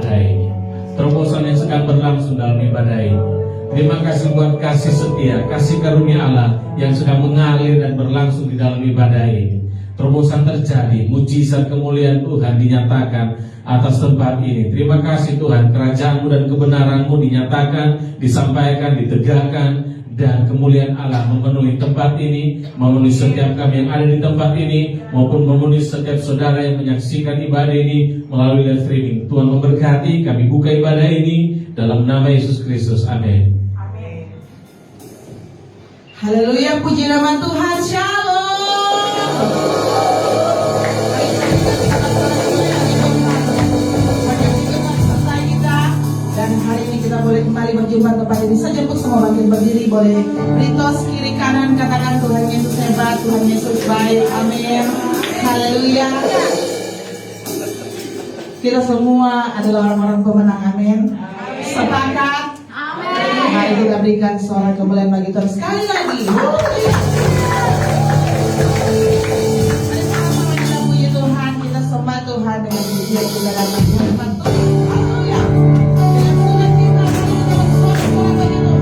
ibadah ini, terobosan yang sedang berlangsung dalam ibadah ini. Terima kasih buat kasih setia, kasih karunia Allah yang sedang mengalir dan berlangsung di dalam ibadah ini. Terobosan terjadi, mujizat kemuliaan Tuhan dinyatakan atas tempat ini. Terima kasih Tuhan, kerajaan-Mu dan kebenaran-Mu dinyatakan, disampaikan, ditegakkan, dan kemuliaan Allah memenuhi tempat ini, memenuhi setiap kami yang ada di tempat ini, maupun memenuhi setiap saudara yang menyaksikan ibadah ini melalui live streaming. Tuhan memberkati, kami buka ibadah ini dalam nama Yesus Kristus. Amin. Haleluya, puji nama Tuhan. Shalom. Dan hari ini kita boleh kembali berjumpa tempat ini saja. Untuk semua makin berdiri, boleh ritos kiri kanan, katakan Tuhan Yesus hebat, Tuhan Yesus baik. Amin. Haleluya. Kita semua adalah orang-orang pemenang. Amin. Sepakat. Mari kita berikan suara kemuliaan bagi Tuhan sekali lagi. Kita puji Tuhan, kita sembah Tuhan dengan pujian kita dan menghormat Tuhan. Haleluya. Dengan sukacita kita bersorak bagi Tuhan.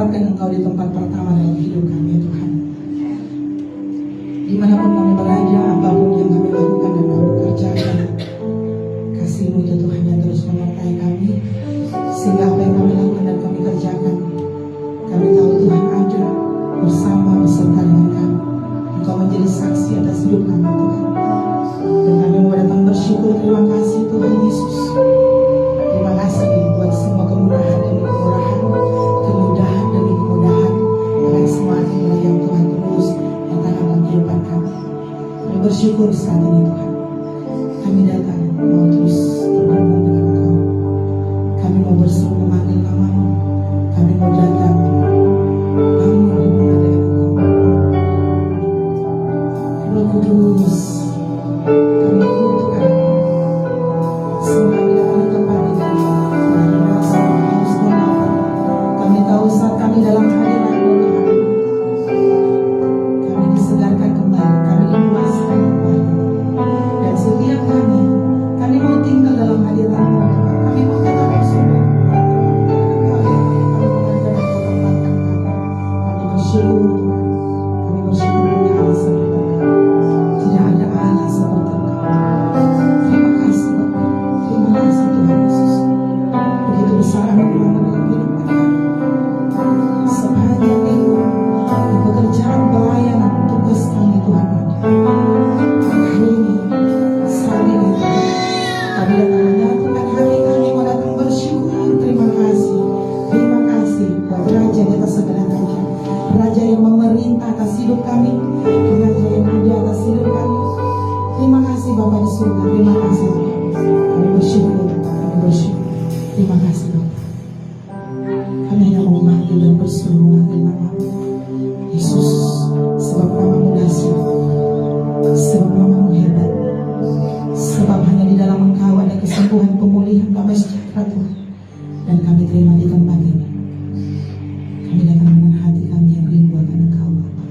tempatkan Engkau di tempat pertama dalam hidup kami Tuhan. Dimanapun kami berada, apapun yang kami lakukan dan kami kerjakan, kasih-Mu itu Tuhan yang terus menyertai kami, sehingga apa yang kami lakukan dan kami kerjakan, kami tahu Tuhan ada bersama beserta dengan kami. Engkau menjadi saksi atas hidup kami Tuhan. Dan kami mau datang bersyukur, terima kasih Tuhan Yesus. Terima kasih buat semua kemurahan demi kemurahan, kemudahan demi kemudahan, dengan semua anugerah yang Tuhan terus nyatakan dalam kehidupan kami. Kami bersyukur saat ini Tuhan. Kami datang mau terus bergabung dengan Engkau. Kami mau berseru memanggil nama-Mu. Kami mau datang bangun hubungan dengan Engkau. Roh Kudus, kami butuhkan semua di dalam tempat ini. Kami merasa haus dan lapar. Kami tahu saat kami dalam hadirat-Mu Tuhan, kami disegarkan kembali, kami dipuaskan kembali. Dan setiap kami mau tinggal dalam hadirat-Mu Tuhan. Kami mau tetap bersama. Kami bersyukur Tuhan. Kami bersyukur punya Allah seperti Engkau. Tidak ada Allah seperti Engkau. Terima kasih Bapa. Terima kasih Tuhan Yesus. Begitu besar anugerah-Mu dalam kehidupan kami. Sepanjang minggu di pekerjaan pelayanan tugas kami Tuhan ada. Hari ini, saat ini Tuhan, kami datang menyatukan hati kami, mau datang bersyukur. Terima kasih buat Raja di atas segala raja, Raja yang memerintah atas hidup kami, Raja yang ada atas hidup kami. Terima kasih Bapa di surga, terima kasih Bapa. Kami bersyukur. Terima kasih Bapa. Kami hanya mau memanggil dan berseru memanggil nama-Mu Yesus, sebab nama-Mu dahsyat, sebab nama-Mu hebat, sebab hanya di dalam Engkau ada kesembuhan, pemulihan, damai sejahtera Tuhan. Dan kami terima di tempat ini. Kami datang dengan hati kami yang rindu akan Engkau Bapa.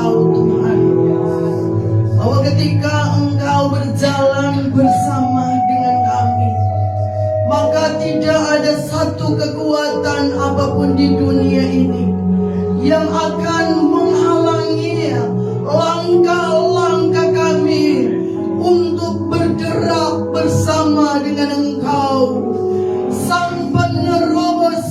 Engkau Tuhan, bahwa ketika Engkau berjalan bersama dengan kami, maka tidak ada satu kekuatan apapun di dunia ini yang akan menghalangi langkah-langkah kami untuk bergerak bersama dengan Engkau. Sang penerobos,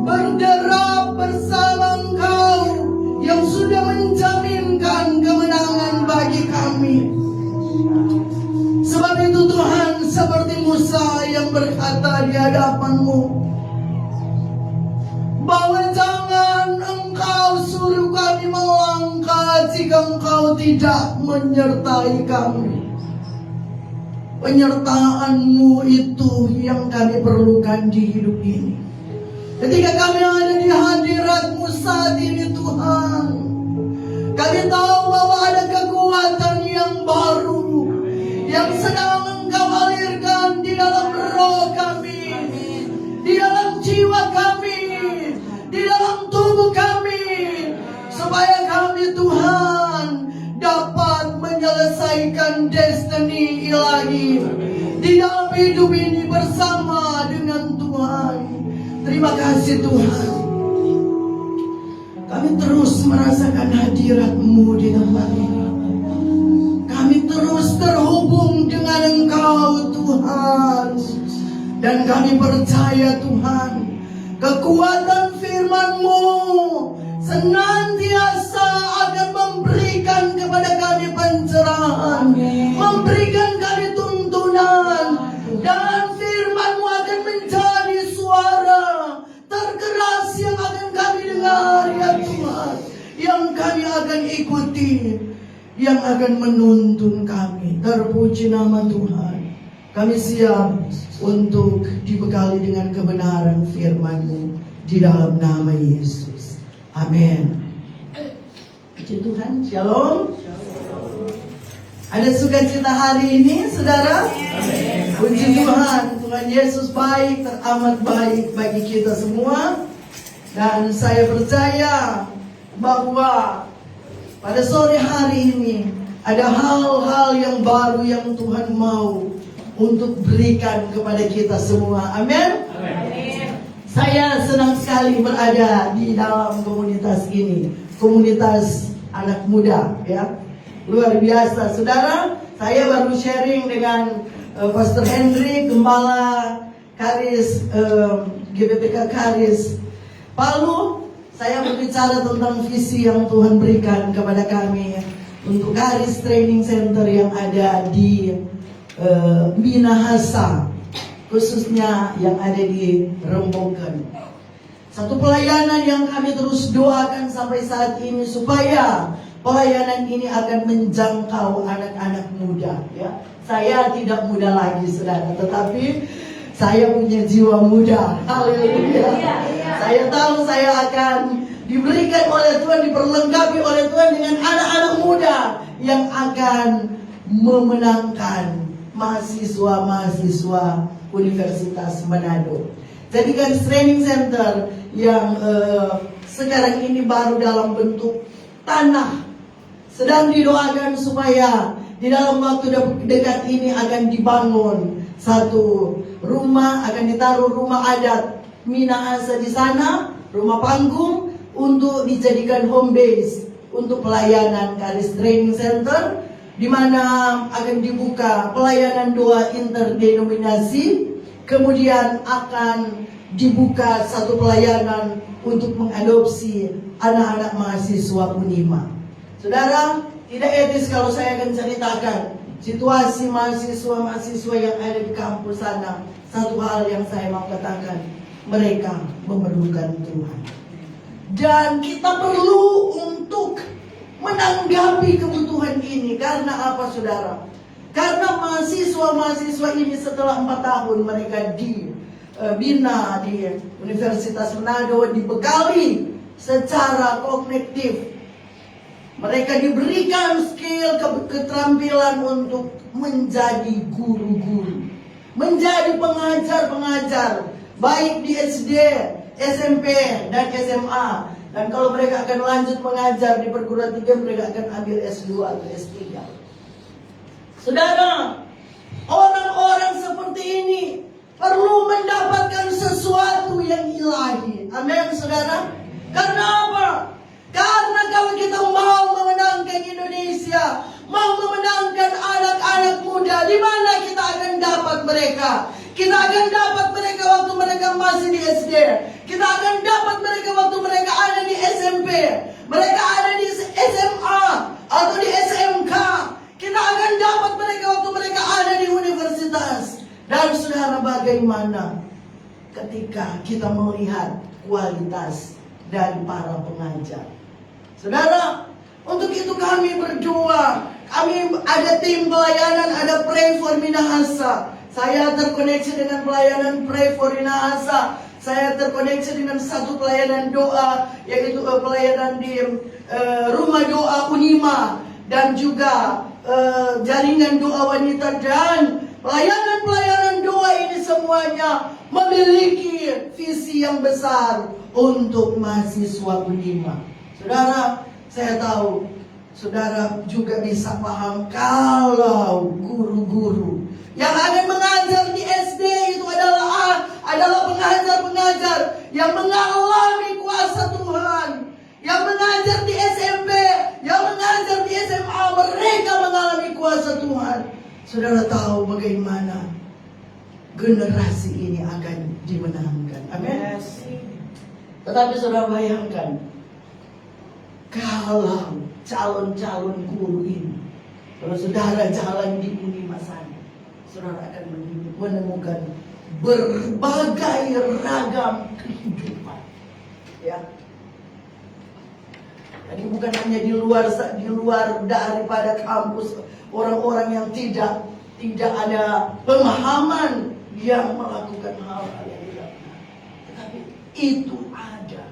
berderap bersama Engkau yang sudah menjaminkan kemenangan bagi kami. Sebab itu Tuhan, seperti Musa yang berkata di hadapan-Mu, bahwa jangan Engkau suruh kami melangkah jika Engkau tidak menyertai kami. Penyertaan-Mu itu yang kami perlukan di hidup ini. Ketika kami ada di hadirat-Mu saat ini Tuhan, kami tahu bahwa ada kekuatan yang baru yang sedang Engkau alirkan di dalam roh kami, di dalam jiwa kami, di dalam tubuh kami, supaya kami Tuhan dapat menyelesaikan destiny ilahi di dalam hidup ini bersama dengan Tuhan. Terima kasih Tuhan, kami terus merasakan hadirat-Mu di tempat ini. Kami terus terhubung dengan Engkau Tuhan, dan kami percaya Tuhan, kekuatan firman-Mu senantiasa akan memberikan kepada kami pencerahan, memberikan kami tuntunan, dan firman-Mu akan menjadi suara terkeras yang akan kami dengar ya Tuhan, yang kami akan ikuti, yang akan menuntun kami. Terpuji nama Tuhan. Kami siap untuk dibekali dengan kebenaran firman-Mu di dalam nama Yesus. Amin. Puji Tuhan. Shalom. Ada sukacita hari ini, saudara? Amin. Puji Tuhan. Tuhan Yesus baik, teramat baik bagi kita semua. Dan saya percaya bahwa pada sore hari ini ada hal-hal yang baru yang Tuhan mau untuk berikan kepada kita semua. Amin. Saya senang sekali berada di dalam komunitas ini, komunitas anak muda, ya. Luar biasa, saudara. Saya baru sharing dengan Pastor Henry, Gembala Karis, GBPK Karis Palu. Saya berbicara tentang visi yang Tuhan berikan kepada kami untuk Karis Training Center yang ada di Minahasa, khususnya yang ada di Rembokan. Satu pelayanan yang kami terus doakan sampai saat ini, supaya pelayanan ini akan menjangkau anak-anak muda, ya. Saya tidak muda lagi, saudara, tetapi saya punya jiwa muda. Haleluya. Saya tahu saya akan diberikan oleh Tuhan, diperlengkapi oleh Tuhan dengan anak-anak muda yang akan memenangkan mahasiswa-mahasiswa Universitas Manado. Jadi kan training center yang sekarang ini baru dalam bentuk tanah, sedang didoakan supaya di dalam waktu dekat ini akan dibangun satu rumah, akan ditaruh rumah adat Minahasa di sana, rumah panggung untuk dijadikan home base untuk pelayanan Karis Training Center, di mana akan dibuka pelayanan doa interdenominasi, kemudian akan dibuka satu pelayanan untuk mengadopsi anak-anak mahasiswa Unima. Saudara, tidak etis kalau saya akan ceritakan situasi mahasiswa-mahasiswa yang ada di kampus sana. Satu hal yang saya mau katakan, mereka memerlukan Tuhan. Dan kita perlu untuk menanggapi kebutuhan ini. Karena apa, saudara? Karena mahasiswa-mahasiswa ini setelah 4 tahun mereka dibina di Universitas Manado, dibekali secara kognitif. Mereka diberikan skill, keterampilan untuk menjadi guru-guru, menjadi pengajar-pengajar, baik di SD, SMP, dan SMA. Dan kalau mereka akan lanjut mengajar di perguruan tinggi, mereka akan ambil S2 atau S3. Saudara, orang-orang seperti ini perlu mendapatkan sesuatu yang ilahi. Amin, saudara. Karena apa? Karena kalau kita mau memenangkan Indonesia, mau memenangkan anak-anak muda, di mana kita akan dapat mereka? Kita akan dapat mereka waktu mereka masih di SD. Kita akan dapat mereka waktu mereka ada di SMP. Mereka ada di SMA atau di SMK. Kita akan dapat mereka waktu mereka ada di universitas. Dan saudara, bagaimana ketika kita melihat kualitas dari para pengajar? Saudara, untuk itu kami berdoa. Kami ada tim pelayanan, ada Pray for Minahasa. Saya terkoneksi dengan pelayanan Pray for Minahasa. Saya terkoneksi dengan satu pelayanan doa, yaitu pelayanan di rumah doa Unima. Dan juga jaringan doa wanita. Dan pelayanan-pelayanan doa ini semuanya memiliki visi yang besar untuk mahasiswa Unima. Saudara, saya tahu saudara juga bisa paham kalau guru-guru yang akan mengajar di SD itu adalah pengajar-pengajar yang mengalami kuasa Tuhan. Yang mengajar di SMP, yang mengajar di SMA, mereka mengalami kuasa Tuhan. Saudara tahu bagaimana generasi ini akan dimenangkan. Amin. Tetapi saudara bayangkan, kalau calon-calon guru ini, kalau saudara jalan di Unima sana, saudara akan menemukan berbagai ragam kehidupan. Ya. Jadi bukan hanya di luar daripada kampus, orang-orang yang tidak ada pemahaman yang melakukan hal-hal yang tidak benar. Tetapi itu ada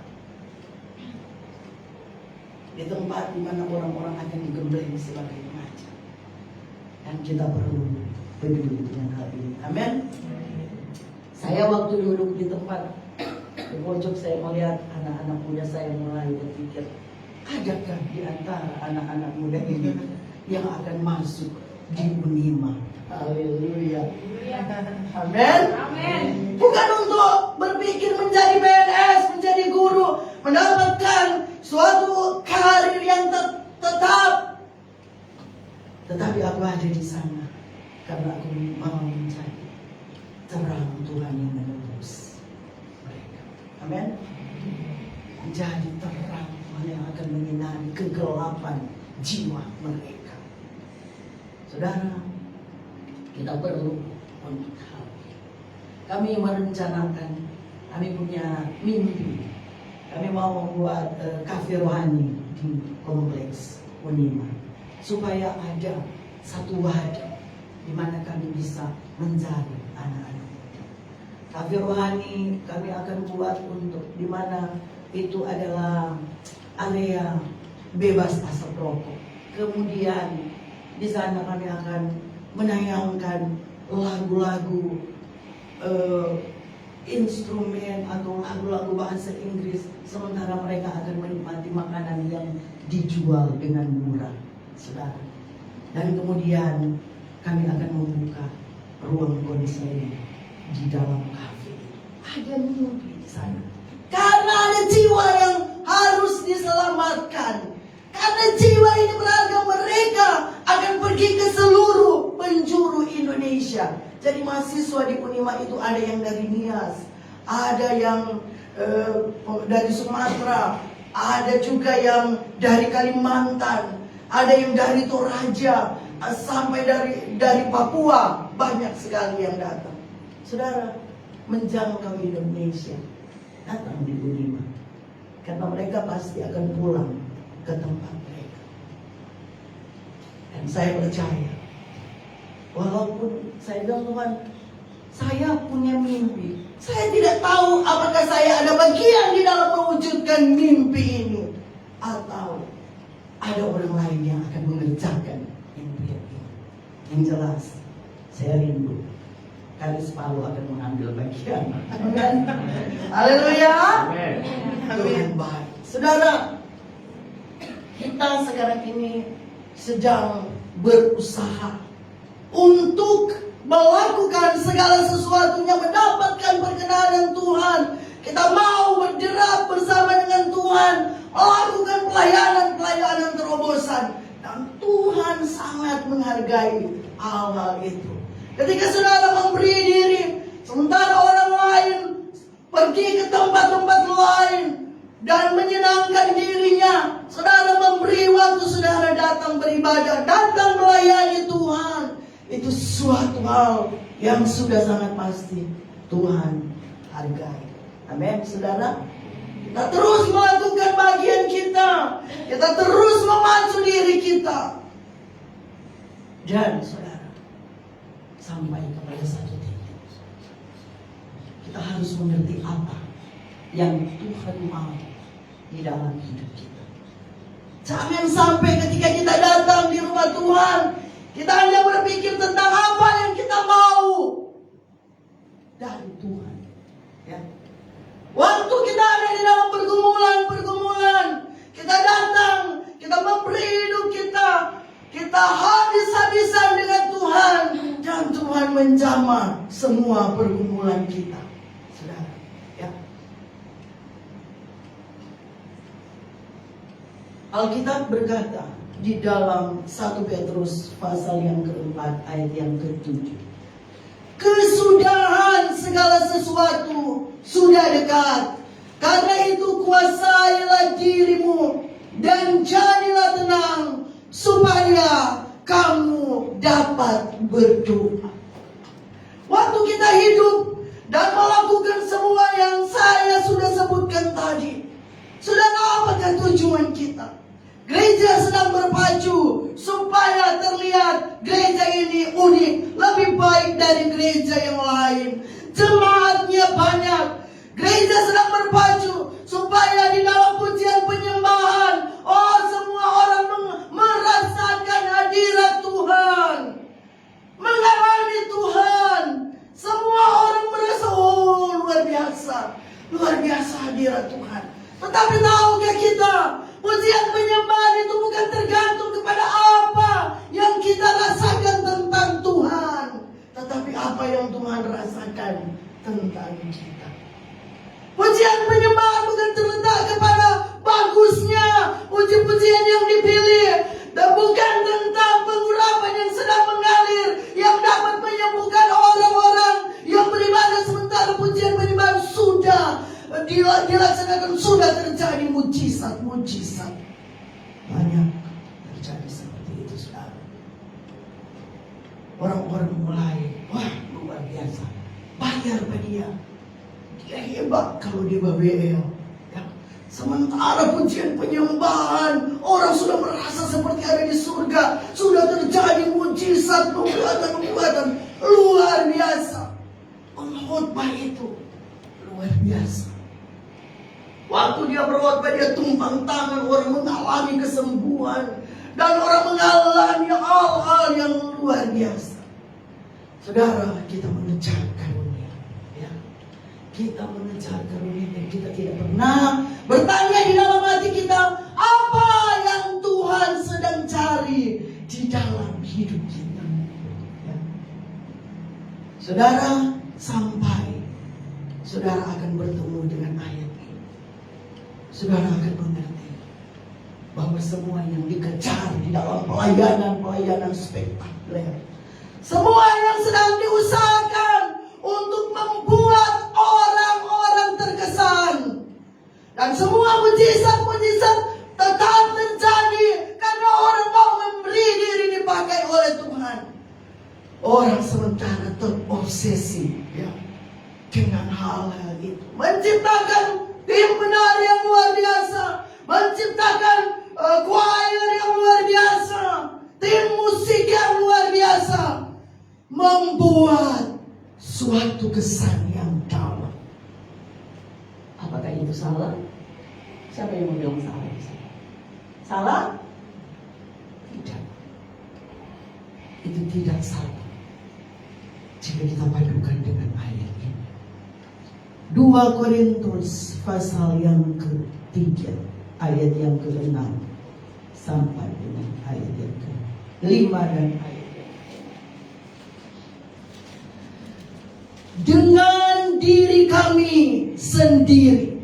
di tempat di mana orang-orang akan digembleng sebagai pengajar. Dan kita perlu peduli dengan hal ini. Amin. Saya waktu duduk di tempat di pojok, saya melihat anak-anak muda, saya mulai berpikir, adakah di antara anak-anak muda ini yang akan masuk di Unima? Haleluya. Amin. Bukan untuk berpikir menjadi PNS, menjadi guru, mendapatkan suatu karir yang tetap. Tetapi aku ada di sana karena aku mau mencari terang Tuhan yang menembus mereka. Amin. Menjadi terang yang akan menyinari kegelapan jiwa mereka. Saudara, kita perlu untuk hal ini. Kami merencanakan, kami punya mimpi. Kami mau membuat kafe rohani di kompleks Unima, supaya ada satu wadah di mana kami bisa mencari anak-anak muda. Kafe rohani kami akan buat untuk di mana itu adalah area bebas asap rokok. Kemudian di sana kami akan menayangkan lagu-lagu instrumen atau lagu-lagu bahasa Inggris, sementara mereka akan menikmati makanan yang dijual dengan murah, saudara. Dan kemudian kami akan membuka ruang konseling di dalam kafe. Ada mimpi di sana. Karena ada jiwa yang harus diselamatkan. Karena jiwa ini berharga, mereka akan pergi ke seluruh penjuru Indonesia. Jadi mahasiswa di Unima itu ada yang dari Nias, ada yang dari Sumatera, ada juga yang dari Kalimantan, ada yang dari Toraja, sampai dari Papua, banyak sekali yang datang. Saudara, menjangkau Indonesia, datang di Unima, karena mereka pasti akan pulang ke tempat mereka. Dan saya percaya, walaupun saya bilang, Tuhan, saya punya mimpi, saya tidak tahu apakah saya ada bagian di dalam mewujudkan mimpi ini, atau ada orang lain yang akan mengerjakan mimpi ini. Yang jelas, saya rindu Karis Palu akan mengambil bagian. Haleluya. Tuhan baik. Saudara, kita sekarang ini sedang berusaha untuk melakukan segala sesuatunya, mendapatkan perkenanan Tuhan. Kita mau bergerak bersama dengan Tuhan, melakukan pelayanan terobosan. Dan Tuhan sangat menghargai hal-hal itu. Ketika saudara memberi diri, sementara orang lain pergi ke tempat-tempat lain dan menyenangkan dirinya, saudara memberi waktu saudara datang beribadah, datang melayani Tuhan. Itu suatu hal yang sudah sangat pasti Tuhan hargai. Amin, saudara. Kita terus melakukan bagian kita. Kita terus memacu diri kita. Dan saudara, sampai kepada satu titik, kita harus mengerti apa yang Tuhan mau di dalam hidup kita. Jangan sampai ketika kita datang di rumah Tuhan, kita hanya berpikir tentang apa yang kita mau dari Tuhan. Ya. Waktu kita ada di dalam pergumulan, kita datang, kita memberi hidup kita, kita habis-habisan dengan Tuhan, dan Tuhan menjamah semua pergumulan kita. Saudara, ya. Alkitab berkata di dalam 1 Petrus pasal yang keempat ayat yang ke-7, kesudahan segala sesuatu sudah dekat. Karena itu kuasailah dirimu dan jadilah tenang, supaya kamu dapat berdoa. Waktu kita hidup dan melakukan semua yang saya sudah sebutkan tadi, saudara, apakah tujuan kita? Gereja sedang berpacu supaya terlihat gereja ini unik, lebih baik dari gereja yang lain. Jemaatnya banyak. Gereja sedang berpacu supaya di dalam pujian penyembahan, semua orang merasakan hadirat Tuhan, mengalami Tuhan. Semua orang merasa, luar biasa hadirat Tuhan. Tetapi tahukah kita, pujian penyembahan itu bukan tergantung kepada apa yang kita rasakan tentang Tuhan, tetapi apa yang Tuhan rasakan tentang kita. Pujian penyembahan bukan terletak kepada bagusnya puji-pujian yang dipilih, dan bukan tentang pengurapan yang sedang mengalir yang dapat menyembuhkan orang-orang yang beribadah, sementara pujian penyembahan sudah dilaksanakan, sudah terjadi mujizat. Banyak terjadi seperti itu, saudara. Orang-orang mulai, wah, luar biasa, bayar pada dia hebat kalau di Babel. Ya. Sementara pujian penyembahan, orang sudah merasa seperti ada di surga, sudah terjadi mujizat, nubuatan luar biasa. Pengkhotbah itu luar biasa. Waktu dia berkhotbah, dia tumpang tangan, orang mengalami kesembuhan, dan orang mengalami hal-hal yang luar biasa. Saudara, kita mengejar karunia, ya. Kita mengejar karunia, dan kita tidak pernah bertanya di dalam hati kita, apa yang Tuhan sedang cari di dalam hidup kita, ya. Saudara, sampai saudara akan bertemu dengan ayat ini, saudara akan mengerti bahwa semua yang dikejar di dalam pelayanan spektakuler, semua yang sedang diusahakan untuk membuat orang-orang terkesan, dan semua mujizat tetap terjadi karena orang mau memberi diri dipakai oleh Tuhan. Orang sementara terobsesi, ya, dengan hal-hal itu, menciptakan tim menari yang luar biasa, menciptakan choir yang luar biasa, tim musik yang luar biasa, membuat suatu kesan yang dalam. Apakah itu salah? Siapa yang mau bilang salah? Salah? Tidak. Itu tidak salah jika kita padukan dengan ayat ini. 2 Korintus pasal yang ke-3 ayat yang ke-6 sampai dengan ayat yang ke-5 dan ayat yang dengan diri kami sendiri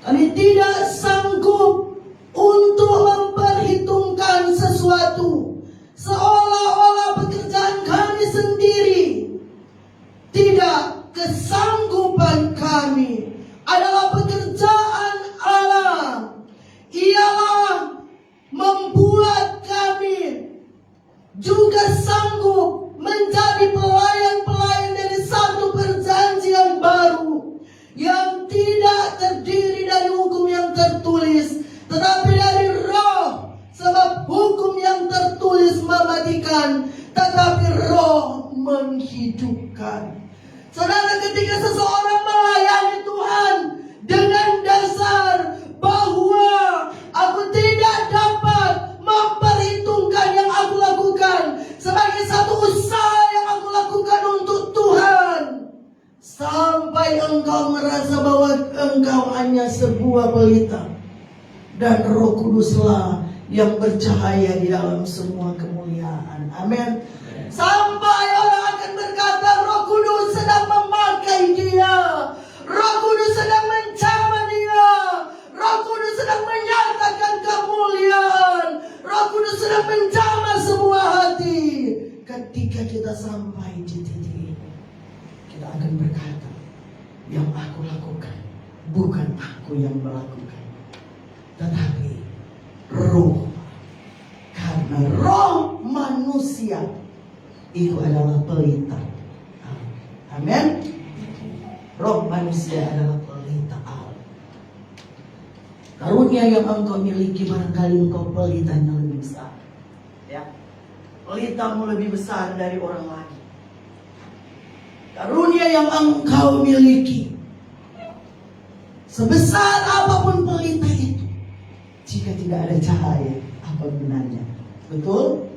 kami tidak sanggup untuk memperhitungkan sesuatu, seolah-olah pekerjaan kami sendiri. Tidak, kesanggupan kami adalah pekerjaan Allah. Ialah membuat kami juga sanggup menjadi pelayan-pelayan dari satu perjanjian baru yang tidak terdiri dari hukum yang tertulis, tetapi dari roh. Sebab hukum yang tertulis mematikan, tetapi roh menghidupkan. Saudara, ketika seseorang melayani Tuhan dengan dasar bahwa aku tidak dapat memperhitungkan yang aku lakukan sebagai satu usaha yang aku lakukan untuk Tuhan, sampai engkau merasa bahwa engkau hanya sebuah pelita dan Roh Kuduslah yang bercahaya di dalam semua kemuliaan. Amin. Sampai orang akan berkata Roh Kudus sedang memakai dia, Roh Kudus sedang menjamah dia, Roh Kudus sedang menyatakan kemuliaan, Roh Kudus sedang menjamah semua hati. Ketika kita sampai di titik ini, kita akan berkata, yang aku lakukan bukan aku yang melakukan, tetapi roh. Karena roh manusia itu adalah pelita. Amin. Roh manusia adalah pelita Allah. Karunia yang engkau miliki barangkali engkau pelitanya lebih besar. Ya. Pelitamu lebih besar dari orang lain. Karunia yang engkau miliki, sebesar apapun pelita itu, jika tidak ada cahaya, apa gunanya? Betul?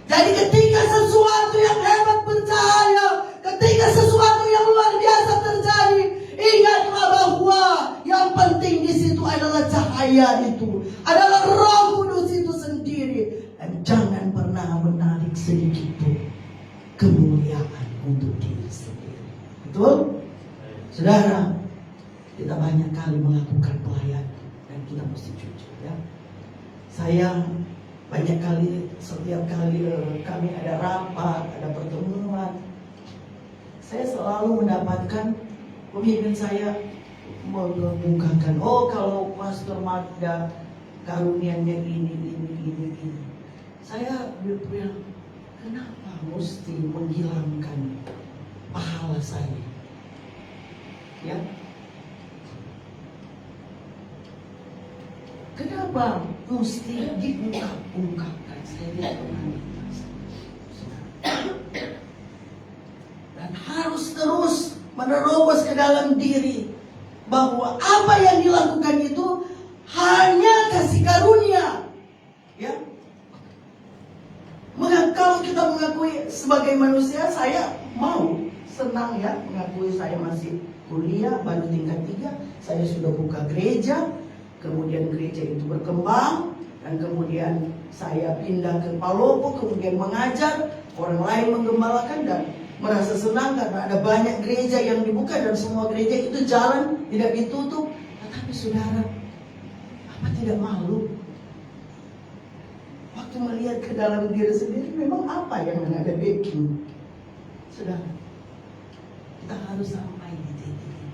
Jadi ketika sesuatu yang hebat bercahaya, ketika sesuatu yang luar biasa terjadi, ingatlah bahwa yang penting di situ adalah cahaya itu, adalah Roh Kudus itu sendiri. Dan jangan pernah menarik sedikit pun kemuliaan untuk diri sendiri. Betul? Saudara, kita banyak kali melakukan pelayanan dan kita mesti jujur, ya. Saya banyak kali, setiap kali kami ada rapat, ada pertemuan, saya selalu mendapatkan pemimpin saya mengemukakan, oh kalau Pastor Magda karunianya ini. Saya bilang, kenapa mesti menghilangkan pahala saya? Ya. Kenapa mesti diungkap-ungkapkan? Saya tidak pernah. Dan harus terus menerobos ke dalam diri bahwa apa yang dilakukan itu hanya kasih karunia. Ya. Kalau kita mengakui sebagai manusia, saya mau senang ya mengakui saya masih kuliah baru tingkat 3, saya sudah buka gereja. Kemudian gereja itu berkembang, dan kemudian saya pindah ke Palopo, kemudian mengajar, orang lain menggembalakan, dan merasa senang karena ada banyak gereja yang dibuka dan semua gereja itu jalan, tidak ditutup. Tetapi saudara, apa tidak malu waktu melihat ke dalam diri sendiri, memang apa yang ada backing? Saudara, kita harus sampai di titik ini.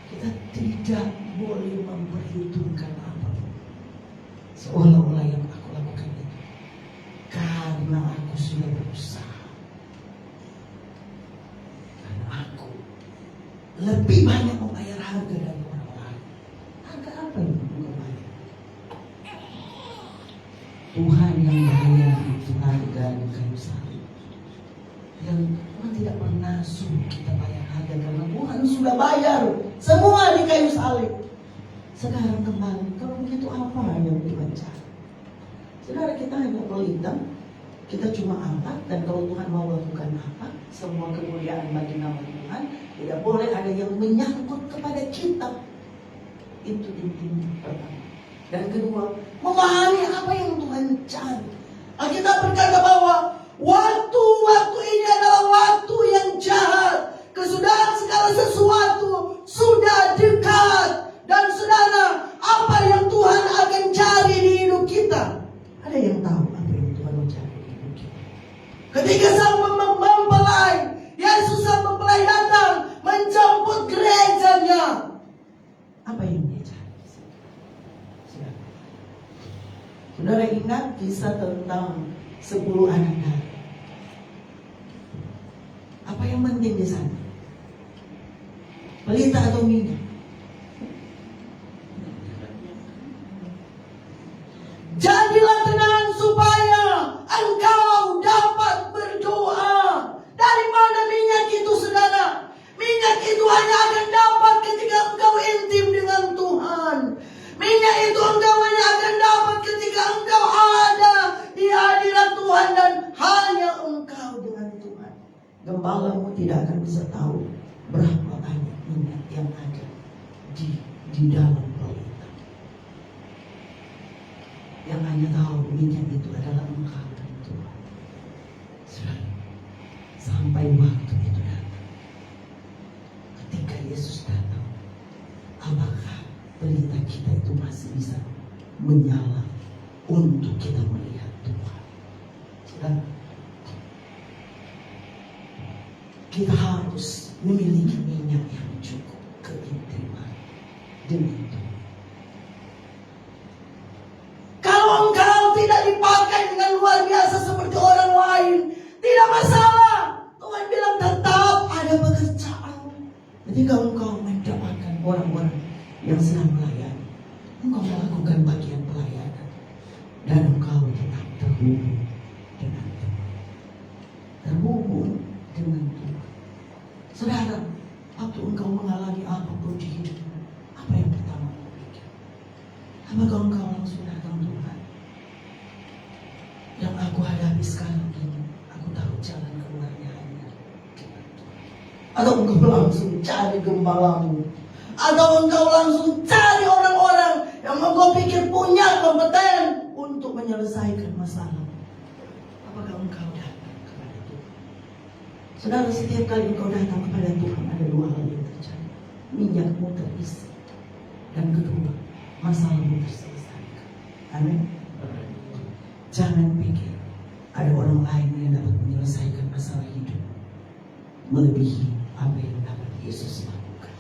Kita tidak boleh memperhitungkan apapun, seolah-olah yang aku lakukan itu karena aku sudah berusaha, karena aku lebih banyak membayar harga dari orang lain. Harga apa yang aku bayar? Tuhan yang bayar itu harga di kayu salib. Yang Tuhan tidak pernah suruh kita bayar harga, karena Tuhan sudah bayar semua di kayu salib. Sekarang kembali, kalau begitu apa yang Tuhan cari? Saudara, kita hanya pelita, kita cuma angkat, dan kalau Tuhan mau lakukan apa, semua kemuliaan bagi nama Tuhan. Tidak boleh ada yang menyangkut kepada kita. Itu intinya pertama. Dan kedua, memahami apa yang Tuhan cari. Alkitab berkata bahwa waktu-waktu ini adalah waktu yang jahat. Kesudahan segala sesuatu sudah dekat. Dan saudara, apa yang Tuhan akan cari di hidup kita? Ada yang tahu apa yang Tuhan mau cari di hidup kita? Ketika sang mempelai, Yesus sang mempelai datang menjemput gerejanya. Apa yang dia cari? Saudara ingat kisah tentang 10 anak darah. Apa yang penting di sana? Pelita atau minyak? Jadilah tenang supaya engkau dapat berdoa. Dari mana minyak itu, saudara? Minyak itu hanya akan dapat ketika engkau intim dengan Tuhan. Minyak itu engkau hanya akan dapat ketika engkau ada di hadirat Tuhan dan hanya engkau dengan Tuhan. Gembalamu tidak akan bisa tahu berapa banyak minyak yang ada di dalam pelita. Yang hanya tahu minyak itu adalah engkau dan Tuhan. Sampai waktu itu datang. Ketika Yesus datang, apakah pelita kita itu masih bisa menyala untuk kita melihat Tuhan? Saudara, kita harus memiliki minyak yang cukup keintiman dengan Tuhan. Kalau engkau tidak dipakai dengan luar biasa seperti orang lain, tidak masalah. Tuhan bilang tetap ada pekerjaan. Ketika engkau mendapatkan orang-orang yang sedang melayani, engkau melakukan bagian pelayanan dan engkau tetap terhubung dengan Tuhan. Terhubung dengan Tuhan. Saudara, waktu engkau mengalami apapun di hidupmu, apa yang pertama kau pikir? Apakah engkau langsung datang Tuhan? Yang aku hadapi sekarang ini, aku tahu jalan keluarnya hanya dengan Tuhan. Atau engkau langsung cari gembalamu? Atau engkau langsung cari orang-orang yang engkau pikir punya kompeten untuk menyelesaikan masalah? Apakah engkau datang kepada Tuhan? Saudara, setiap kali engkau datang kepada Tuhan, ada dua hal yang terjadi. Minyakmu terisi. Dan kedua, masalahmu terselesaikan. Amin. Jangan pikir ada orang lain yang dapat menyelesaikan masalah hidup melebihi apa yang dapat Yesus lakukan.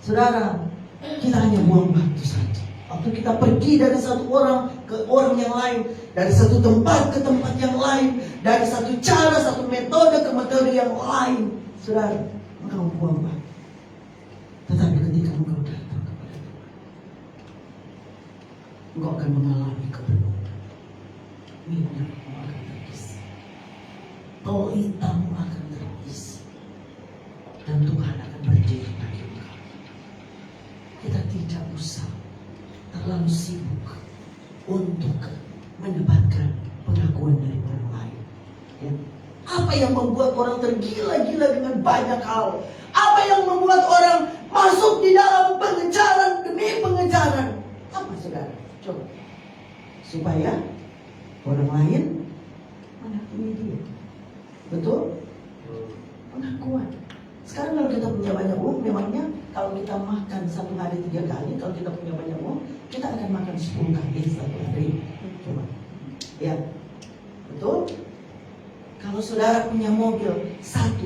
Saudara, kita hanya buang waktu saja. Waktu kita pergi dari satu orang ke orang yang lain, dari satu tempat ke tempat yang lain, dari satu cara, satu metode ke metode yang lain, saudara, engkau buang waktu. Tetapi ketika engkau datang kepada Tuhan, engkau akan mengalami kepenuhan. Minyakmu akan terisi, pelitamu akan terisi, dan Tuhan akan berdiri bagi engkau. Kita tidak usah terlalu sibuk untuk mendapatkan pengakuan dari orang lain. Ya. Apa yang membuat orang tergila-gila dengan banyak hal? Apa yang membuat orang masuk di dalam pengejaran demi pengejaran? Apa, saudara? Coba. Supaya orang lain mengakui dia. Betul? Pengakuan. Sekarang kalau kita punya banyak uang, memangnya kalau kita makan satu hari 3 kali, kalau kita punya banyak uang, kita akan makan 10 kali satu hari. Coba. Ya. Betul? Kalau saudara punya mobil 1,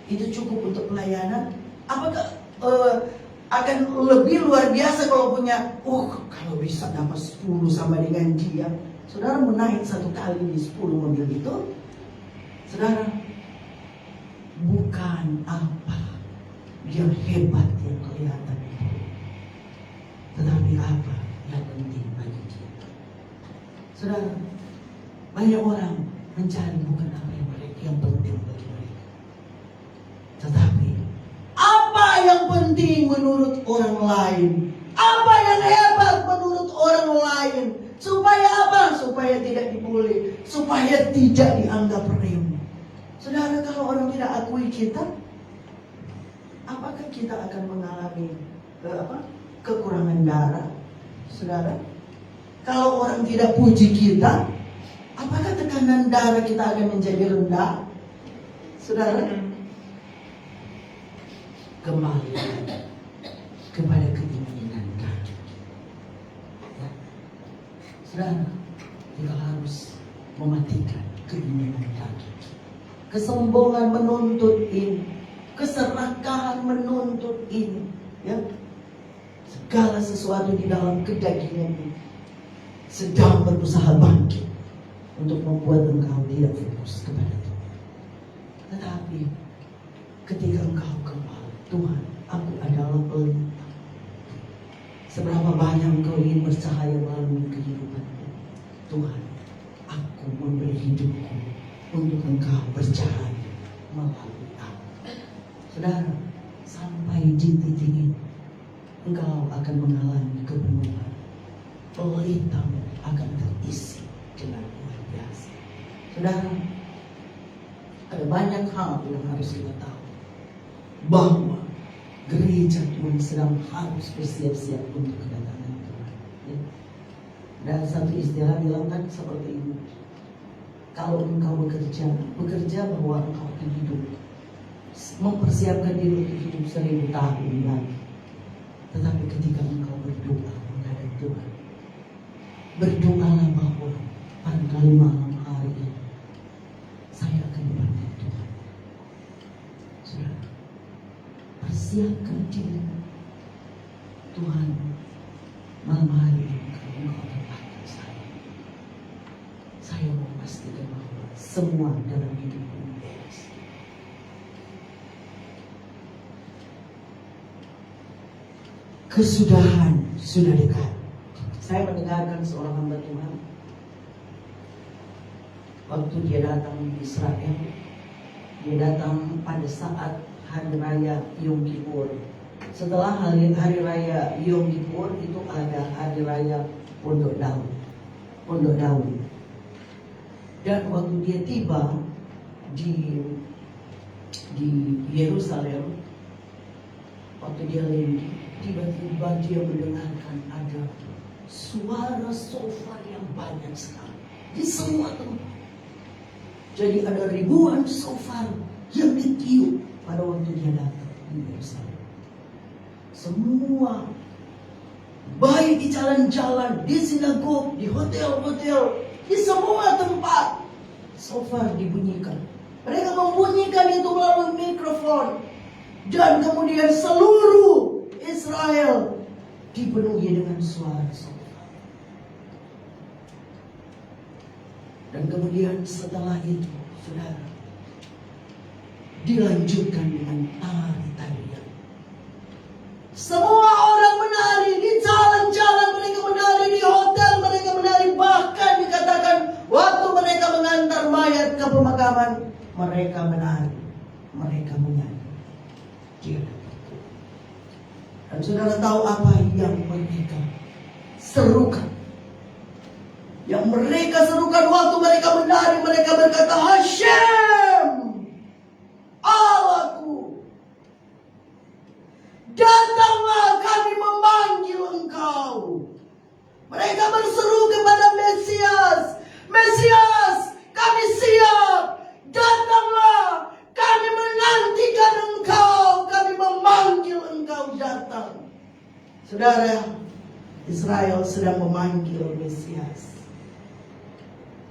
itu cukup untuk pelayanan. Apakah akan lebih luar biasa kalau punya, kalau bisa dapat 10 sama dengan dia. Saudara mau naik 1 kali di 10 mobil itu, saudara, bukan apa yang hebat yang kelihatan itu, tetapi apa yang penting bagi dia. Saudara, banyak orang mencari bukan apa yang penting bagi mereka, tetapi apa yang penting menurut orang lain, apa yang hebat menurut orang lain. Supaya apa? Supaya tidak dibully, supaya tidak dianggap remeh. Saudara, kalau orang tidak akui kita, apakah kita akan mengalami kekurangan darah? Saudara, Kalau orang tidak puji kita, apakah tekanan darah kita akan menjadi rendah? Saudara, kembali kepada keinginan kami. Ya. Saudara, kita harus mematikan keinginan kami. Kesombongan menuntut ini, keserakahan menuntut ini, ya. Segala sesuatu di dalam kedagingan ini sedang berusaha bangkit untuk membuat engkau tidak fokus kepada Tuhan. Tetapi ketika engkau kembali, Tuhan, aku adalah pelita. Seberapa banyak engkau ingin bercahaya melalui kehidupanku, Tuhan, aku memberi hidupku untuk engkau bercahaya melalui aku. Saudara, sampai di titik ini engkau akan mengalami kepenuhan. Pelitamu akan terisi dengan luar biasa. Saudara, ada banyak hal yang harus kita tahu, bahwa gereja Tuhan sedang harus bersiap-siap untuk kedatangan Tuhan. Ya. Dan satu istilah bilang kan seperti ini: kalau engkau bekerja bahwa engkau akan hidup, mempersiapkan diri untuk hidup 1000 tahun lagi. Tetapi ketika engkau berdoa menghadap Tuhan, berdoalah bahwa pada kali malam hari ini saya akan dipanggil Tuhan. Saudara, persiapkan diri. Tuhan, malam hari ini kalau engkau akan panggil saya, saya mau pastikan bahwa semua dalam hidup ini beres. Kesudahan sudah dekat. Saya mendengarkan seorang hamba Tuhan, waktu dia datang di Israel, dia datang pada saat hari raya Yom Kippur. Setelah hari raya Yom Kippur itu ada hari raya Pondok Daun. Dan waktu dia tiba di Yerusalem, waktu dia landing, tiba-tiba dia mendengarkan ada suara shofar yang banyak sekali di semua tempat. Jadi ada ribuan shofar yang ditiup pada waktu dia datang di Yerusalem. Semua, baik di jalan-jalan, di sinagog, di hotel-hotel, di semua tempat shofar dibunyikan. Mereka membunyikan itu melalui mikrofon, dan kemudian seluruh Israel dipenuhi dengan suara shofar. Dan kemudian setelah itu, saudara, dilanjutkan dengan tari-tarian. Semua orang menari di jalan-jalan, mereka menari di hotel, mereka menari, bahkan dikatakan waktu mereka mengantar mayat ke pemakaman, mereka menari, mereka menyanyi. Dia datang. Dan saudara tahu apa yang mereka serukan? Yang mereka serukan waktu mereka menari, mereka berkata, Hashem, Allahku, datanglah, kami memanggil Engkau. Mereka berseru kepada Mesias, Mesias, kami siap, datanglah, kami menantikan Engkau, kami memanggil Engkau datang. Saudara, Israel sedang memanggil Mesias.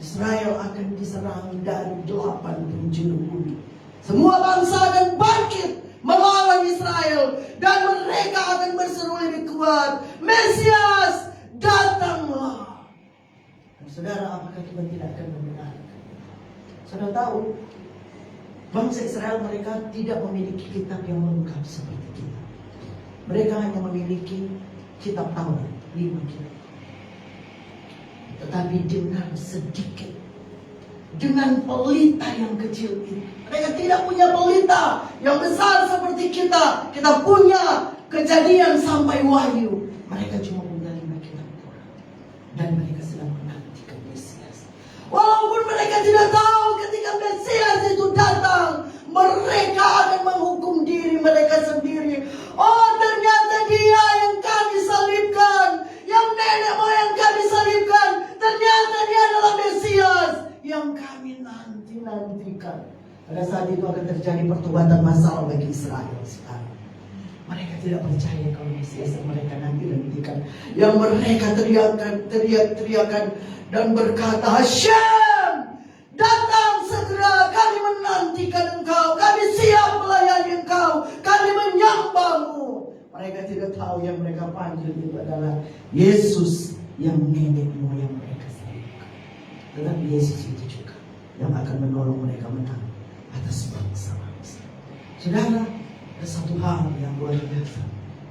Israel akan diserang dari 8 penjuru bumi. Semua bangsa akan bangkit melawan Israel, dan mereka akan berseru lebih kuat, Mesias, datanglah. Dan saudara, apakah Tuhan tidak akan membenarkan? Saudara tahu, bangsa Israel mereka tidak memiliki kitab yang lengkap seperti kita. Mereka hanya memiliki kitab Taurat, 5 kitab. Tetapi dengan sedikit, dengan pelita yang kecil ini, mereka tidak punya pelita yang besar seperti kita. Kita punya Kejadian sampai Wahyu. Mereka cuma punya 5 kitab Taurat, dan mereka sedang menantikan Mesias. Walaupun mereka tidak tahu ketika Mesias itu datang, mereka akan menghukum diri mereka sendiri. Oh, ternyata dia yang kami salibkan, yang nenek moyang kami salibkan, Pada saat itu akan terjadi pertobatan masalah bagi Israel sekarang. Mereka tidak percaya kalau Mesias yang mereka nanti nantikan. Yang mereka teriak-teriakan dan berkata, Hashem, datang segera, kami menantikan engkau, kami siap melayani engkau, kami menyembahmu. Mereka tidak tahu yang mereka panggil itu adalah Yesus yang nenek moyang mereka salibkan. Tetapi Yesus itu juga yang akan menolong mereka menang atas bangsa-bangsa. Saudara, ada satu hal yang luar biasa.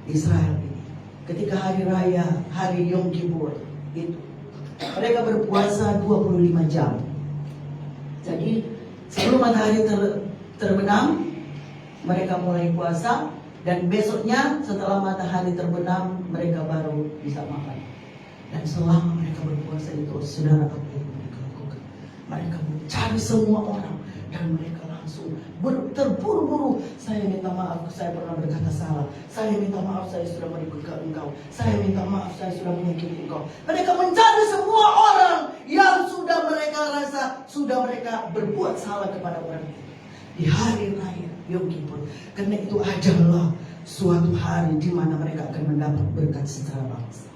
Israel ini, ketika hari raya, hari Yom Kippur itu, mereka berpuasa 25 jam. Jadi sebelum matahari terbenam, mereka mulai puasa. Dan besoknya setelah matahari terbenam, mereka baru bisa makan. Dan selama mereka berpuasa itu, saudara, apa yang mereka lakukan? Mereka mencari semua orang. Dan mereka langsung terburu-buru. Saya minta maaf, saya pernah berkata salah. Saya minta maaf, saya sudah merugikan engkau. Saya minta maaf, saya sudah menyakiti engkau. Mereka mencari semua orang yang sudah mereka rasa, sudah mereka berbuat salah kepada orang itu. Di hari raya Yom Kippur. Karena itu adalah suatu hari di mana mereka akan mendapat berkat secara bangsa.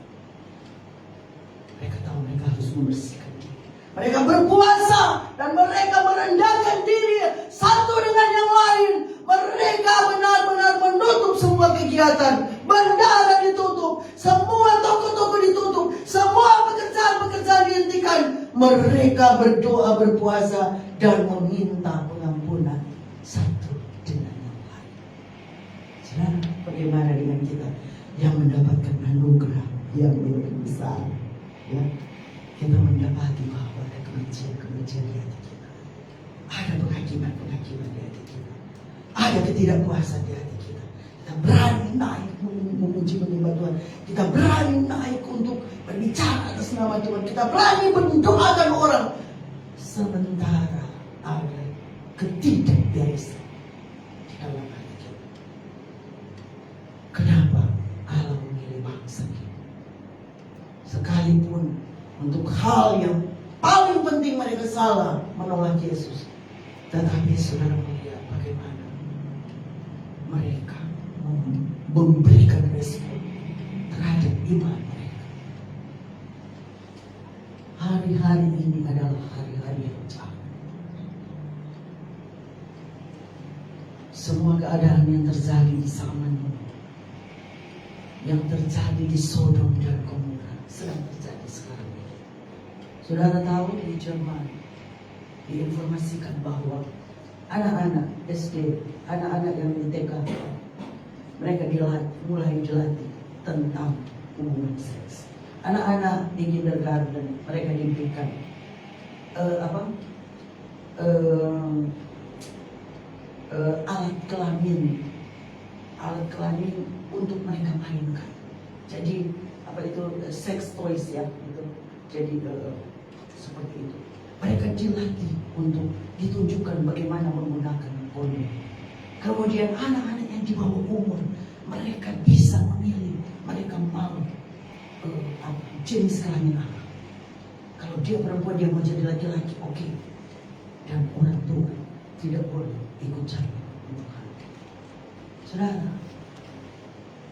Mereka tahu mereka harus membersihkan diri. Mereka berpuasa dan mereka merendahkan diri satu dengan yang lain. Mereka benar-benar menutup semua kegiatan. Bandara ditutup, semua toko-toko ditutup, semua pekerjaan-pekerjaan dihentikan. Mereka berdoa, berpuasa dan meminta pengampunan satu dengan yang lain. Saudara, bagaimana dengan kita yang mendapatkan anugerah yang lebih besar? Ya, kita mendapati bahwa ada kebencian di hati kita, ada penghakiman di hati kita, ada ketidakpuasan di hati kita. Kita berani naik memuji menyembah Tuhan, kita berani naik untuk berbicara atas nama Tuhan, kita berani mendoakan orang, sementara ada ketidakberesan di dalam hati kita. Kenapa Allah memilih bangsa ini? Sekalipun untuk hal yang paling penting mereka salah menolak Yesus, tetapi saudara melihat bagaimana mereka memberikan respon terhadap iman mereka. Hari-hari ini adalah hari-hari yang jahat. Semua keadaan yang terjadi di zaman ini, yang terjadi di Sodom dan Gomora, sedang terjadi sekarang ini. Saudara tahu di Jerman diinformasikan bahwa anak-anak SD, anak-anak yang di TK, mereka mulai dilatih tentang hubungan seks. Anak-anak di kindergarten mereka diberikan alat kelamin untuk mereka mainkan. Jadi apa itu sex toys ya, gitu. Jadi seperti itu. Mereka dilatih untuk ditunjukkan bagaimana menggunakan kondom. Kemudian anak-anak yang di bawah umur, mereka bisa memilih mereka mau jenis kelamin apa. Kalau dia perempuan, dia mau jadi laki-laki, oke. Dan orang tua tidak boleh ikut campur untuk hal itu. Saudara,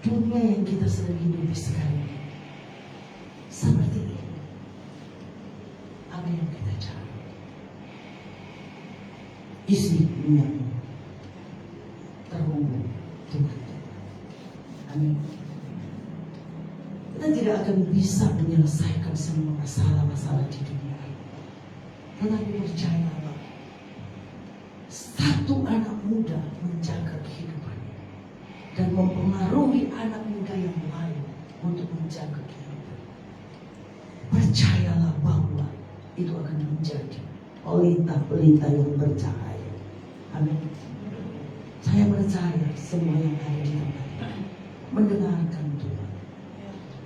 dunia yang kita sedang hidupi sekarang ini seperti ini. Apa yang kita cari? Isi duniamu terhubung dengan Tuhan. Amin. Kita tidak akan bisa menyelesaikan semua masalah-masalah di dunia ini. Tetapi percayalah, satu anak muda menjaga kehidupannya dan mempengaruhi anak muda yang lain untuk menjaga kehidupan. Percayalah bahwa itu akan menjadi pelita-pelita yang bercahaya. Amin. Saya percaya semua yang ada di tempat ini mendengarkan Tuhan,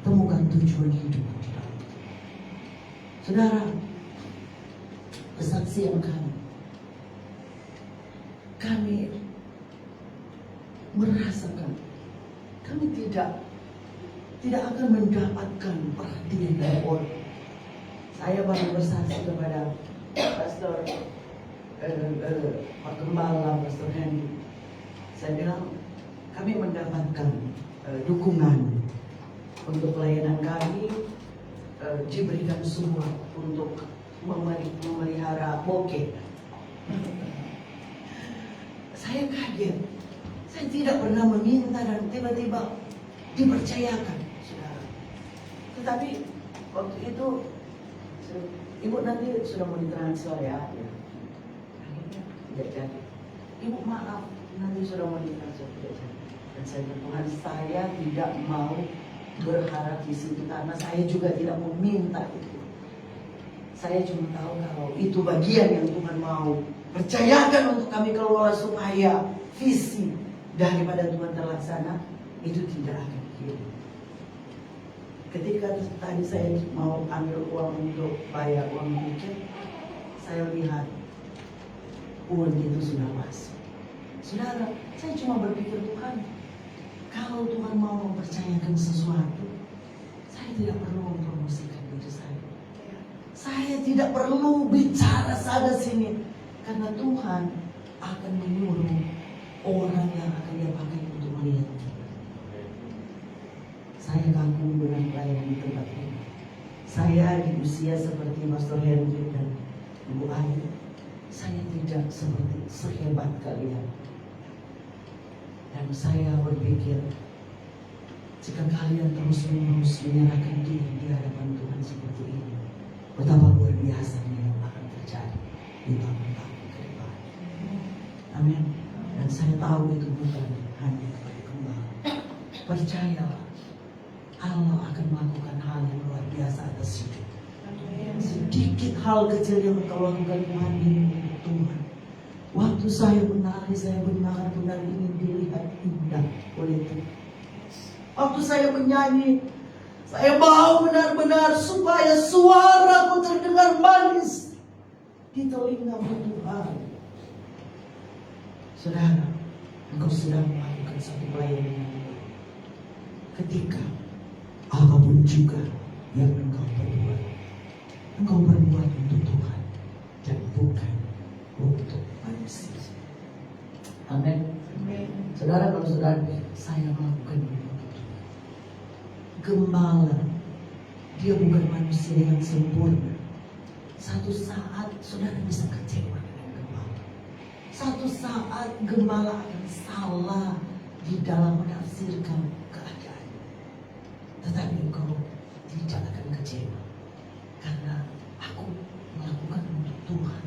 temukan tujuan hidup di dalam Tuhan. Saudara, kesaksian kami merasakan kami tidak akan mendapatkan perhatian dari orang. Saya baru bersaksi kepada Pastor Pak Gembala, Pastor Henry, saya bilang kami mendapatkan dukungan untuk pelayanan kami, diberikan semua untuk memelihara bokeh. Saya kaget, saya tidak pernah meminta dan tiba-tiba dipercayakan, saudara. Tetapi waktu itu ibu nanti sudah mau ditransfer ya. Akhirnya tidak jadi. Ibu maaf, nanti sudah mau ditransfer tidak jadi. Dan saya bilang, Tuhan, saya tidak mau berharap di situ karena saya juga tidak mau minta itu. Saya cuma tahu kalau itu bagian yang Tuhan mau percayakan untuk kami kelola supaya visi daripada Tuhan terlaksana, itu tidak akan hilang. Ketika tadi saya mau ambil uang untuk bayar uang tiket, saya lihat uang itu sudah masuk. Saudara, saya cuma berpikir, Tuhan, kalau Tuhan mau mempercayakan sesuatu, saya tidak perlu mempromosikan diri saya. Saya tidak perlu bicara sana sini, karena Tuhan akan menyuruh orang yang akan dia pakai untuk melihat kita. Saya kagum dengan pelayanan di tempat ini. Saya di usia seperti Pastor Henry dan Ibu Ayu, saya tidak seperti sehebat kalian. Dan saya berpikir, jika kalian terus-menerus menyerahkan diri di hadapan Tuhan seperti ini, betapa luar biasanya yang akan terjadi di tahun-tahun ke depan. Amin. Dan saya tahu itu bukan hanya kepada Gembala. Percayalah, Allah akan melakukan hal yang luar biasa atas hidup. Sedikit hal kecil yang engkau lakukan Tuhan ini untuk Tuhan. Waktu saya menari, saya benar-benar ingin dilihat indah oleh Tuhan. Waktu saya menyanyi, saya mau benar-benar supaya suaraku terdengar manis di telinga Tuhan. Saudara, engkau sedang melakukan satu pelayanan yang baik. Ketika apapun juga yang engkau perbuat untuk Tuhan dan bukan untuk manusia. Amin. Saudara, kalau saudara, saya melakukan ini untuk Tuhan. Gembala, dia bukan manusia yang sempurna. Satu saat saudara bisa kecewa dengan gembala. Satu saat gembala akan salah di dalam menafsirkan keadaan. Tetapi engkau tidak akan kecewa, karena aku melakukan untuk Tuhan.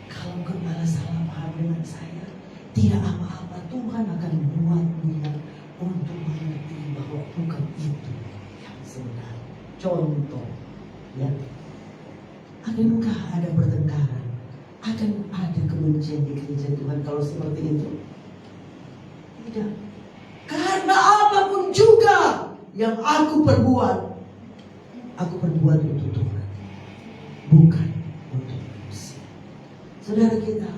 Kalau gembala salah paham dengan saya, tidak apa-apa. Tuhan akan buat dia untuk mengerti bahwa bukan itu yang sebenarnya. Contoh, ya, akankah ada pertengkaran? Akan ada kebencian di gereja Tuhan kalau seperti itu? Tidak. Karena apapun juga yang aku perbuat untuk Tuhan, bukan untuk manusia. Saudara, kita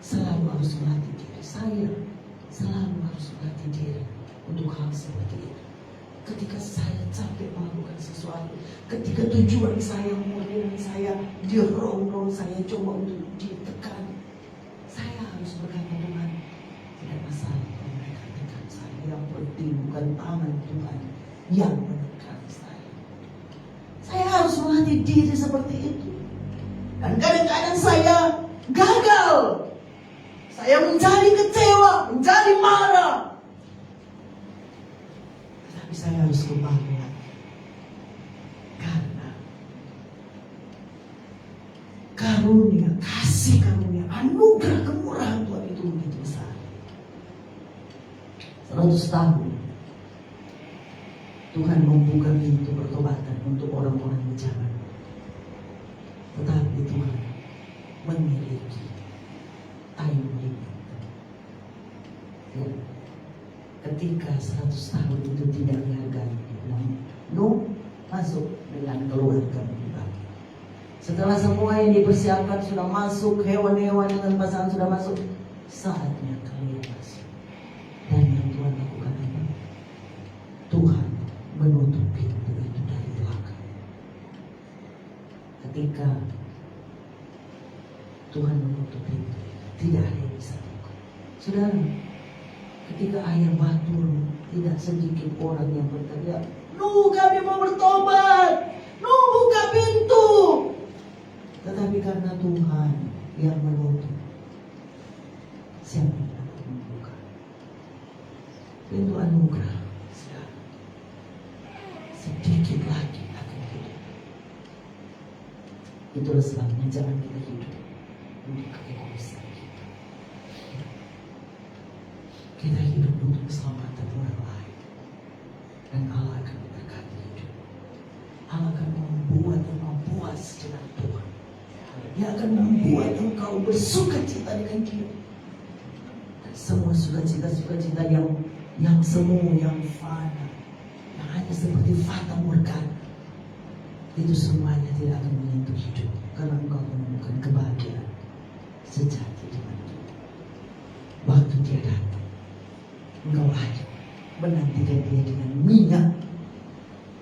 selalu harus melatih diri. Saya selalu harus melatih diri untuk hal seperti itu. Ketika saya capek melakukan sesuatu, ketika tujuan saya murni dan saya dirongrong, saya coba untuk ditekan, saya harus berkata, Tuhan, tidak masalah kalau mereka tekan saya. Yang penting bukan tangan Tuhan yang menekan saya. Saya harus melatih diri seperti itu. Dan kadang-kadang saya gagal. Saya menjadi kecewa, menjadi marah. Tetapi saya harus kembali lagi. Karena karunia, kasih karunia, anugerah kemurahan Tuhan itu begitu besar. 100 tahun Tuhan membuka pintu pertobatan untuk orang-orang di zaman. Tetapi Tuhan memiliki time limit. Ya. Ketika 100 tahun itu tidak dihargai, no, masuk dengan keluarga pribadi. Setelah semua yang dipersiapkan sudah masuk, hewan-hewan dengan pasangan sudah masuk, saatnya kalian masuk. Dan yang Tuhan lakukan apa? Tuhan menutup pintu itu dari belakang. Ketika Tuhan menutup pintu. Tidak ada yang bisa buka. Saudara, ketika air batu, tidak sedikit orang yang berteriak, "Nuh, kami mau bertobat, Nuh buka pintu." Tetapi karena Tuhan yang menutup, siapa yang akan membuka? Pintu anugerah sedikit lagi akan hidup. Itulah sebabnya jangan kita hidup untuk keegoisan kita. Kita hidup untuk keselamatan orang lain, dan Allah akan memberkati hidup. Allah akan membuat engkau puas dengan Tuhan. Dia akan membuat engkau bersuka cita dengan Dia. Dan semua sukacita yang semu, yang fana, yang hanya seperti fata morgana, itu semuanya tidak akan menyentuh hidup, karena engkau menemukan kebahagiaan sejati dengan Tuhan. Waktu Dia datang, engkau ada menantikan Dia dengan minyak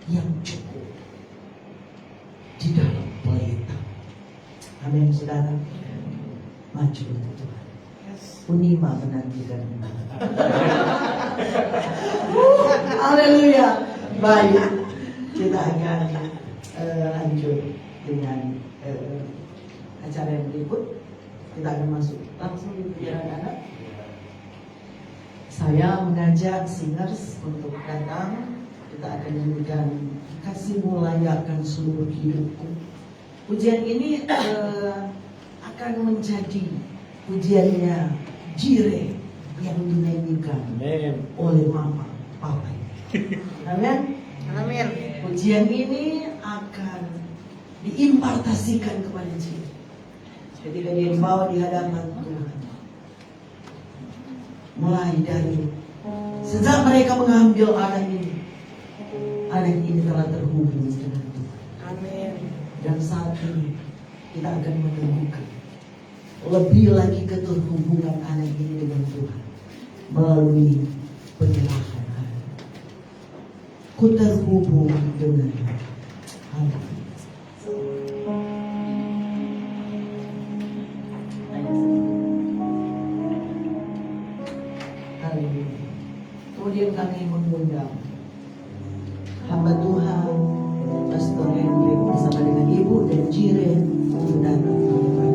yang cukup di dalam pelita. Amin, saudara. Maju untuk Tuhan. Unima menantikan. Haleluya. Baik, kita akan lanjut dengan acara yang berikut. Kita akan masuk langsung di pikiran anak. Saya mengajak singers untuk datang. Kita akan nyanyikan "Kasih-Mu Layakkan Seluruh Hidupku". Pujian ini akan menjadi pujiannya Jire yang dinyanyikan oleh Mama Papa. Amin. Amin. Pujian ini akan diimpartasikan kepada Jire ketika dia dibawa di hadapan Tuhan. Mulai dari sejak mereka mengambil anak ini telah terhubung dengan Tuhan. Amin. Dan saat ini kita akan menemukan lebih lagi keterhubungan anak ini dengan Tuhan melalui penyerahan hati. Ku terhubung dengan hati. Haleluya. Kemudian kami mengundang hamba Tuhan Pastor Hendrik bersama dengan Ibu dan Jire untuk datang ke depan.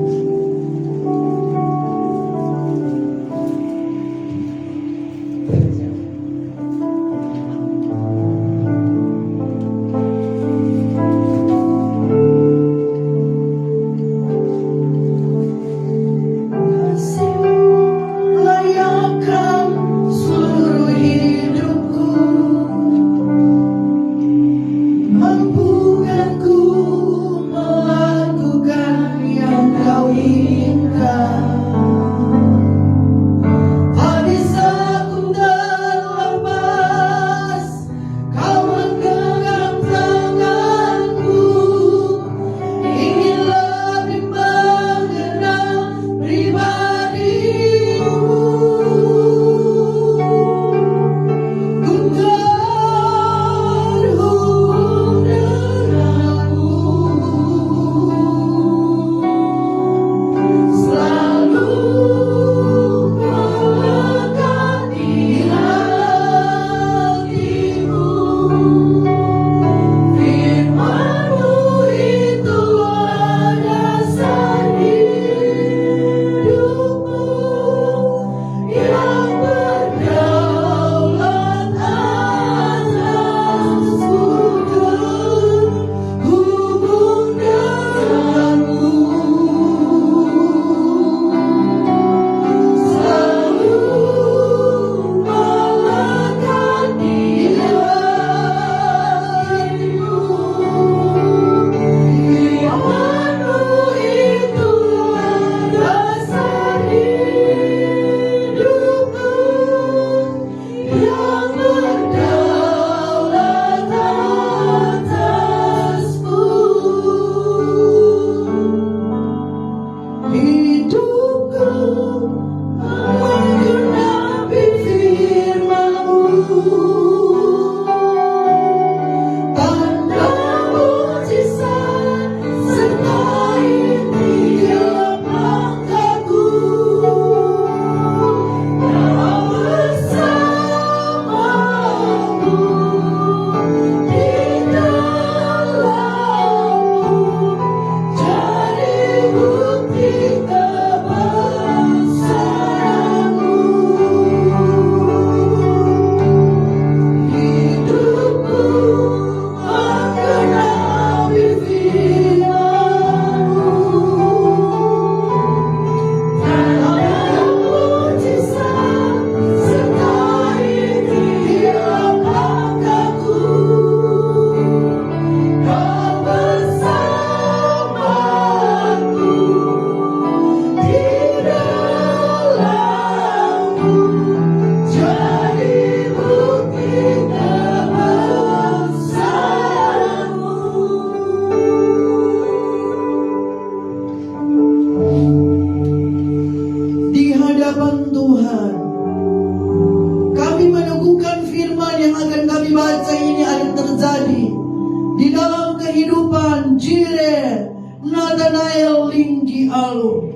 Nathanael Linggi Alo.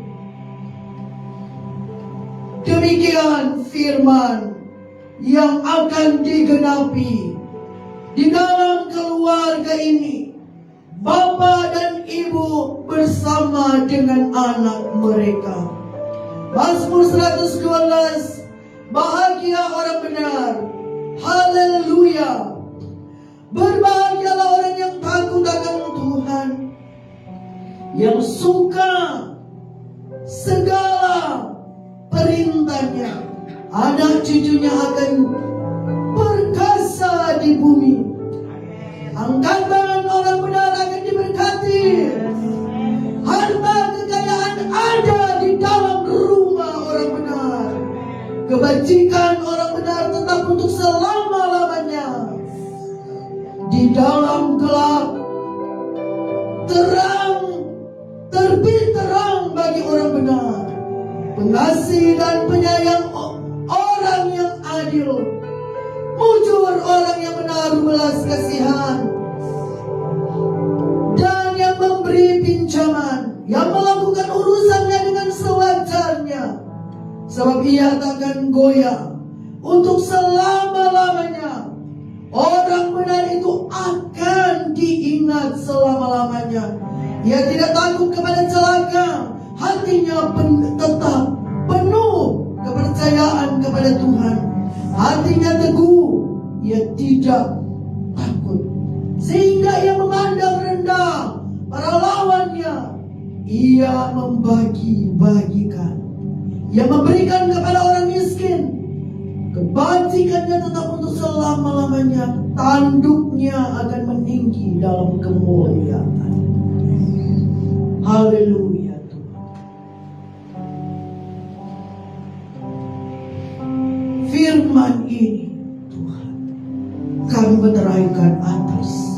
Demikian firman yang akan digenapi di dalam keluarga ini. Bapa dan ibu bersama dengan anak mereka. Mazmur 112, bahagia orang benar. Haleluya. Berbahagialah orang yang takut akan Tuhan, yang suka segala perintahnya. Anak cucunya akan perkasa di bumi. Angkatan orang benar akan diberkati. Harta kekayaan ada di dalam rumah orang benar. Kebajikan orang benar tetap untuk selama-lamanya. Di dalam gelap terang, terbit terang bagi orang benar. Pengasih dan penyayang orang yang adil, mujur orang yang menaruh belas kasihan, dan yang memberi pinjaman, yang melakukan urusannya dengan sewajarnya, sebab ia takkan goyah untuk selama-lamanya. Orang benar itu akan diingat selama-lamanya. Ia tidak takut kepada celaka, hatinya tetap penuh kepercayaan kepada Tuhan. Hatinya teguh, ia tidak takut, sehingga ia memandang rendah para lawannya. Ia membagi-bagikan, ia memberikan kepada orang miskin. Kebajikannya tetap untuk selama-lamanya. Tanduknya akan meninggi dalam kemuliaan. Haleluya Tuhan. Firman ini Tuhan kami meneraikan atas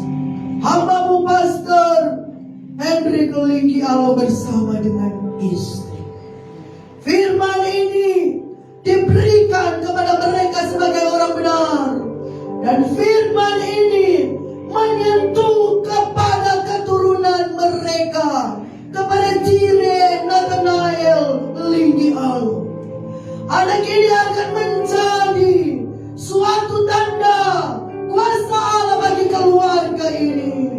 hamba-Mu Pastor Hendrik Linggi Alo bersama dengan istri. Firman ini diberikan kepada mereka sebagai orang benar, dan firman ini menyentuh kepada keturunan mereka, kepada Jire Nathanael Linggi Alo. Anak ini akan menjadi suatu tanda kuasa Allah bagi keluarga ini.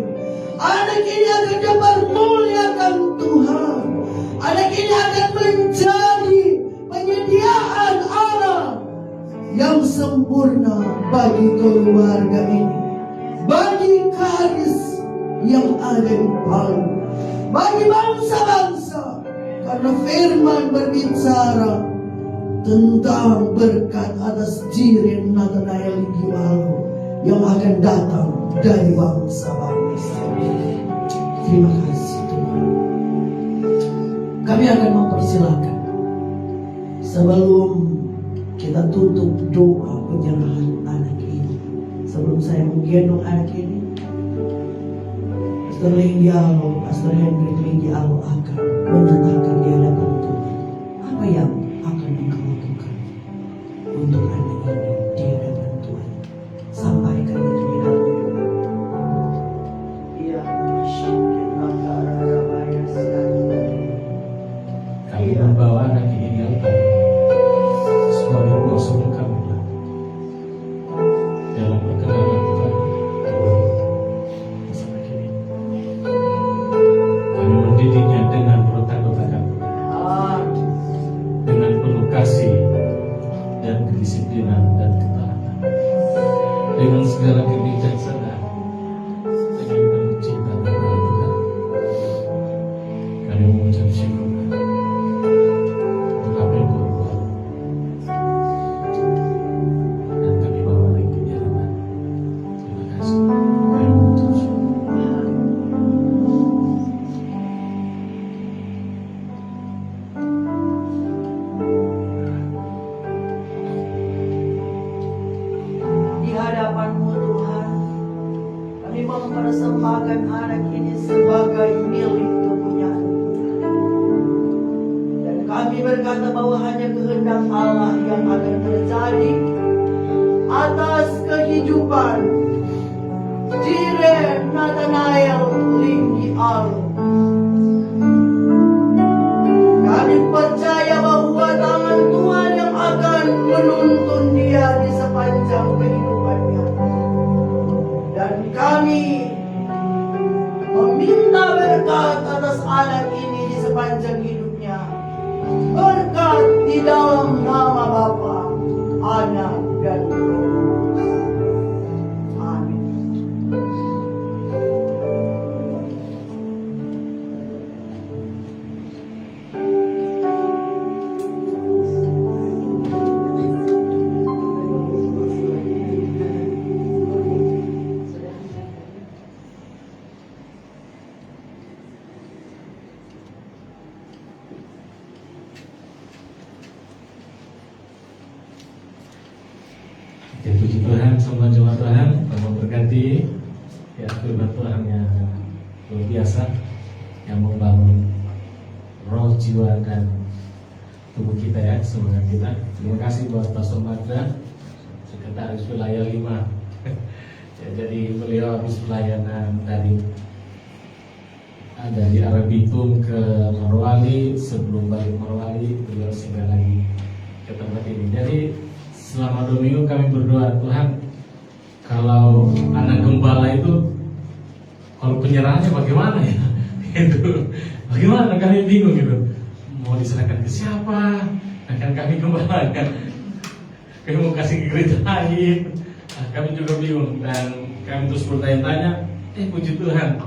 Anak ini akan dipermuliakan Tuhan. Anak ini akan menjadi penyediaan Allah yang sempurna bagi keluarga ini, bagi garis yang ada di Palu, bagi bangsa-bangsa, karena firman berbicara tentang berkat atas Jire Nathanael Linggi Alo yang akan datang dari bangsa-bangsa. Terima kasih Tuhan. Kami akan mempersilakan, sebelum kita tutup doa penyerahan anak ini, sebelum saya menggendong anak ini, Pastor Linggi Alo, Pastor Hendrik Linggi Alo akan menyatakan di hadapan Tuhan apa yang akan engkau lakukan untuk anak ini di hadapan Tuhan. Sampaikan terlebih dahulu. Ya, Kami membawa anak ini di altar sebagai kuasa kami dalam perkenanan Tuhan. Kami mendidiknya dengan berotak-otakan, dengan penuh kasih dan kedisiplinan dan ketaatan, dengan segala kebijaksanaan, dengan penuh cinta kepada Tuhan. Kami mengucap syukur untuk apa yang Kau buat, dan kami bawa lagi di hadapan. Terima kasih. Kami mengucap syukur. Di hadapan-Mu Tuhan, kami mempersembahkan anak ini sebagai milik kepunyaan. Dan kami berkata bahwa hanya kehendak Allah yang akan terjadi atas kehidupan Jire Nathanael Linggi Alo. anak ini di sepanjang hidupnya. Berkat di dalam nama Bapa, Anak, dan Roh. Amin. Ya, puji Tuhan, semua jemaat Tuhan, Tuhan memberkati. Ya, firman Tuhan yang luar biasa, yang membangun roh, jiwa, dan tubuh kita ya, semangat kita. Terima kasih buat Pastor Magda, Sekretaris Wilayah 5. Ya, jadi beliau habis pelayanan dari arah Bitung ke Morowali. Sebelum balik Morowali, beliau singgah lagi ke tempat ini. Jadi selama 2 minggu kami berdoa, Tuhan, kalau anak gembala itu, kalau penyerahannya bagaimana ya? Itu bagaimana, kami bingung gitu. Mau diserahkan ke siapa? Akan kami gembalakan. Kami mau kasih ke gereja lain. Nah, kami juga bingung dan kami terus bertanya-tanya. Puji Tuhan,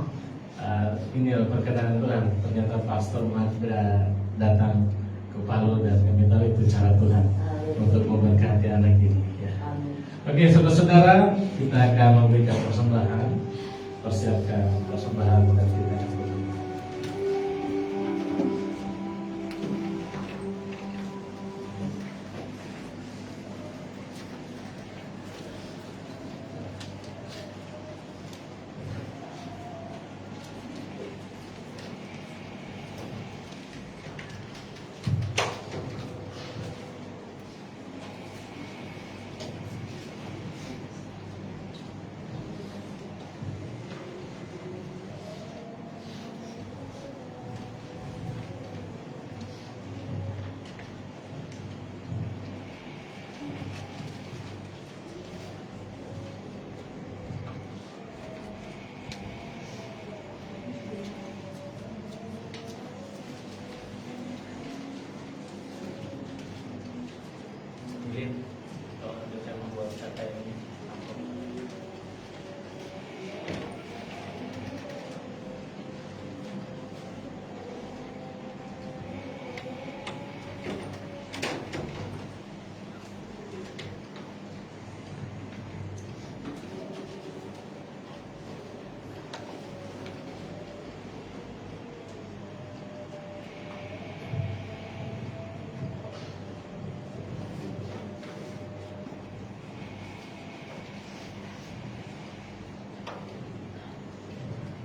ini perkenanan Tuhan. Ternyata Pastor Magda datang ke Palu dan kami tahu itu cara Tuhan untuk memberkati anak ini ya. Oke, saudara-saudara, kita akan memberikan persembahan. Persiapkan persembahan dan kita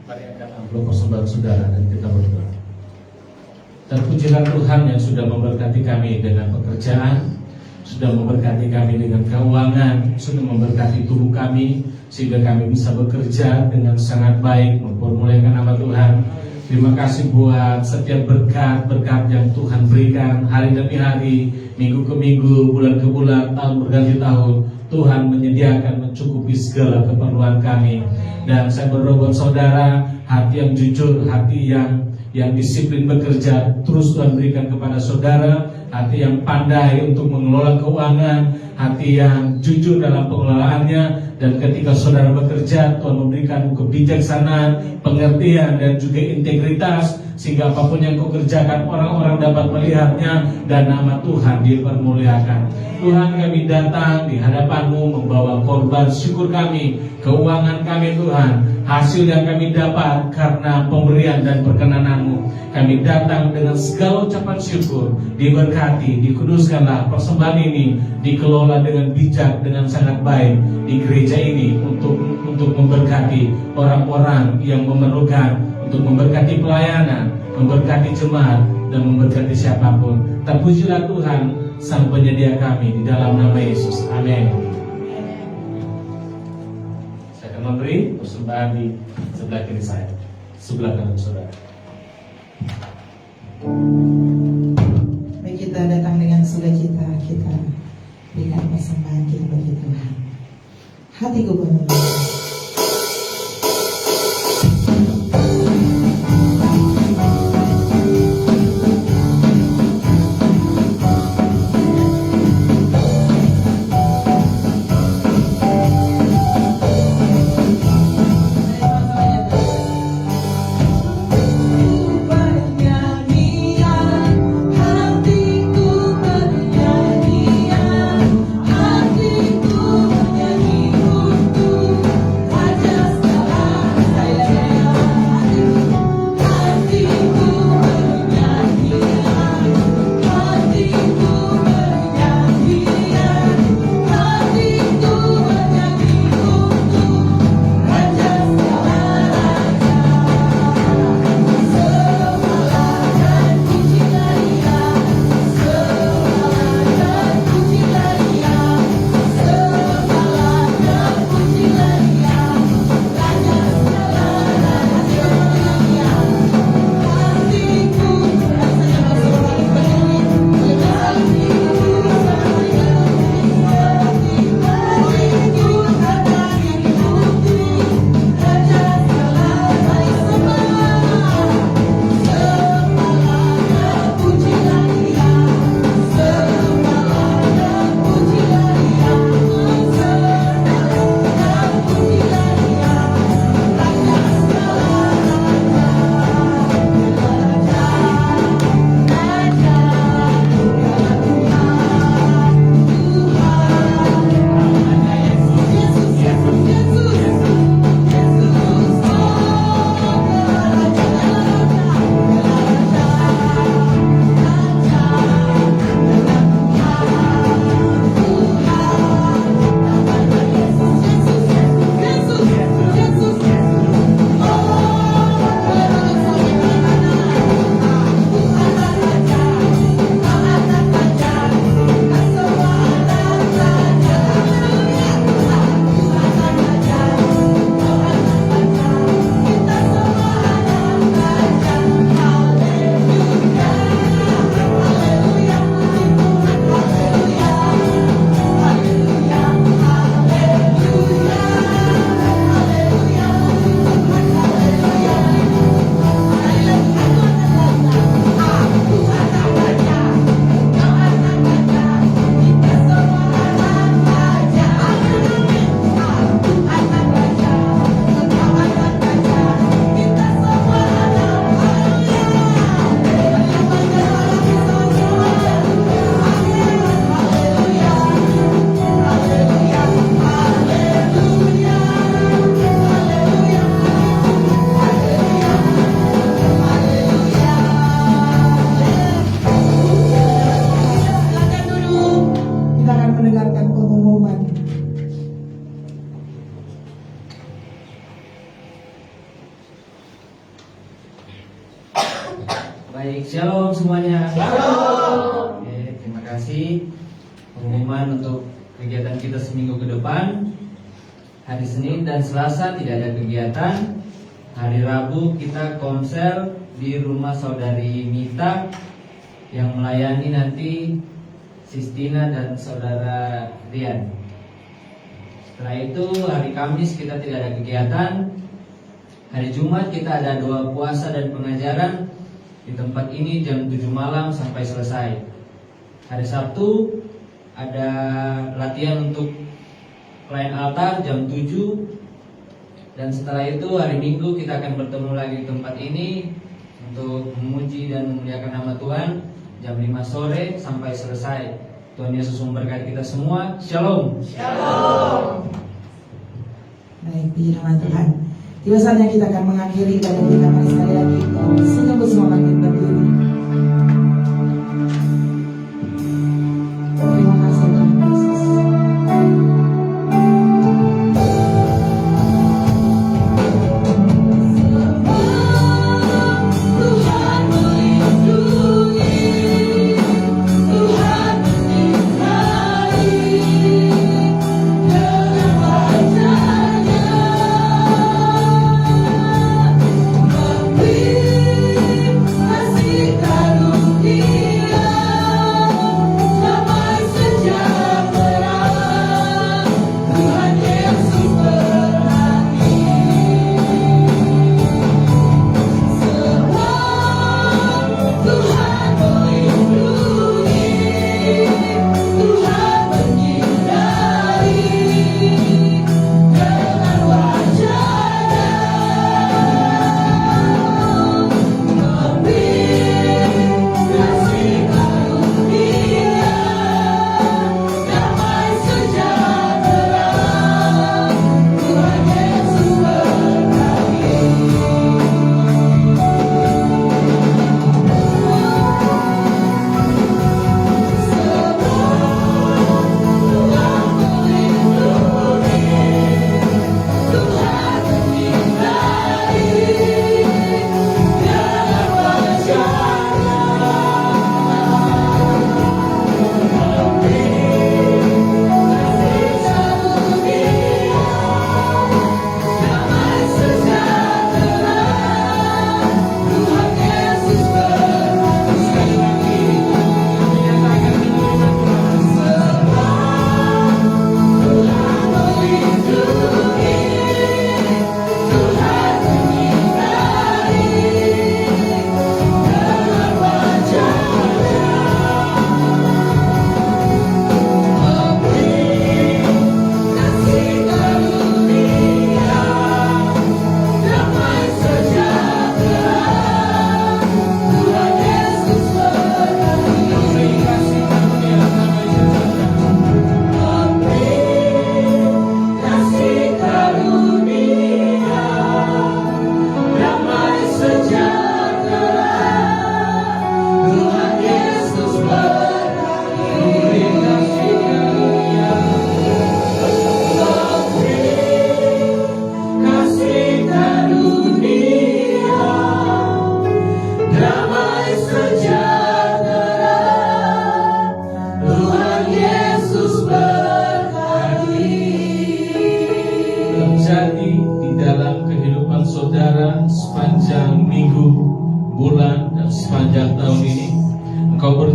mari angkat amplop persembahan saudara dan kita berdoa. Terpujilah Tuhan yang sudah memberkati kami dengan pekerjaan, sudah memberkati kami dengan keuangan, sudah memberkati tubuh kami sehingga kami bisa bekerja dengan sangat baik mempermuliakan nama Tuhan. Terima kasih buat setiap berkat-berkat yang Tuhan berikan hari demi hari, minggu ke minggu, bulan ke bulan, tahun berganti tahun. Tuhan menyediakan mencukupi segala keperluan kami. Dan saya berdoa buat saudara, hati yang jujur, hati yang disiplin bekerja, terus Tuhan berikan kepada saudara. Hati yang pandai untuk mengelola keuangan, hati yang jujur dalam pengelolaannya. Dan ketika saudara bekerja, Tuhan memberikan kebijaksanaan, pengertian, dan juga integritas, sehingga apapun yang kau kerjakan, orang-orang dapat melihatnya dan nama Tuhan dipermuliakan. Tuhan, kami datang di hadapan-Mu membawa korban syukur kami, keuangan kami Tuhan, hasil yang kami dapat karena pemberian dan perkenanan-Mu. Kami datang dengan segala ucapan syukur, diberkati, dikuduskanlah persembahan ini, dikelola dengan bijak, dengan sangat baik di gereja ini untuk memberkati orang-orang yang memerlukan, untuk memberkati pelayanan, memberkati jemaat, dan memberkati siapapun. Terpujilah Tuhan, Sang Penyedia kami, di dalam nama Yesus. Amin. Saya akan memberi persembahan di sebelah kiri saya, sebelah kanan saudara. Baik, kita datang dengan sukacita, kita berikan persembahan kita bagi Tuhan. Hatiku penuh. Baik, shalom semuanya. Shalom. Oke, terima kasih. Pengumuman untuk kegiatan kita seminggu ke depan. Hari Senin dan Selasa tidak ada kegiatan. Hari Rabu kita konser di rumah saudari Mita yang melayani nanti Sistina dan saudara Rian. Setelah itu hari Kamis kita tidak ada kegiatan. Hari Jumat kita ada doa puasa dan pengajaran di tempat ini jam 7 malam sampai selesai. Hari Sabtu ada latihan untuk klien altar jam 7. Dan setelah itu hari Minggu kita akan bertemu lagi di tempat ini untuk memuji dan memuliakan nama Tuhan jam 5 sore sampai selesai. Tuhan Yesus memberkati kita semua. Shalom. Shalom. Baik, puji nama Tuhan. Tiba saatnya kita akan mengakhiri ibadah kita. Mari sekali lagi senyum semua bangkit berdiri. Terima kasih Tuhan Yesus.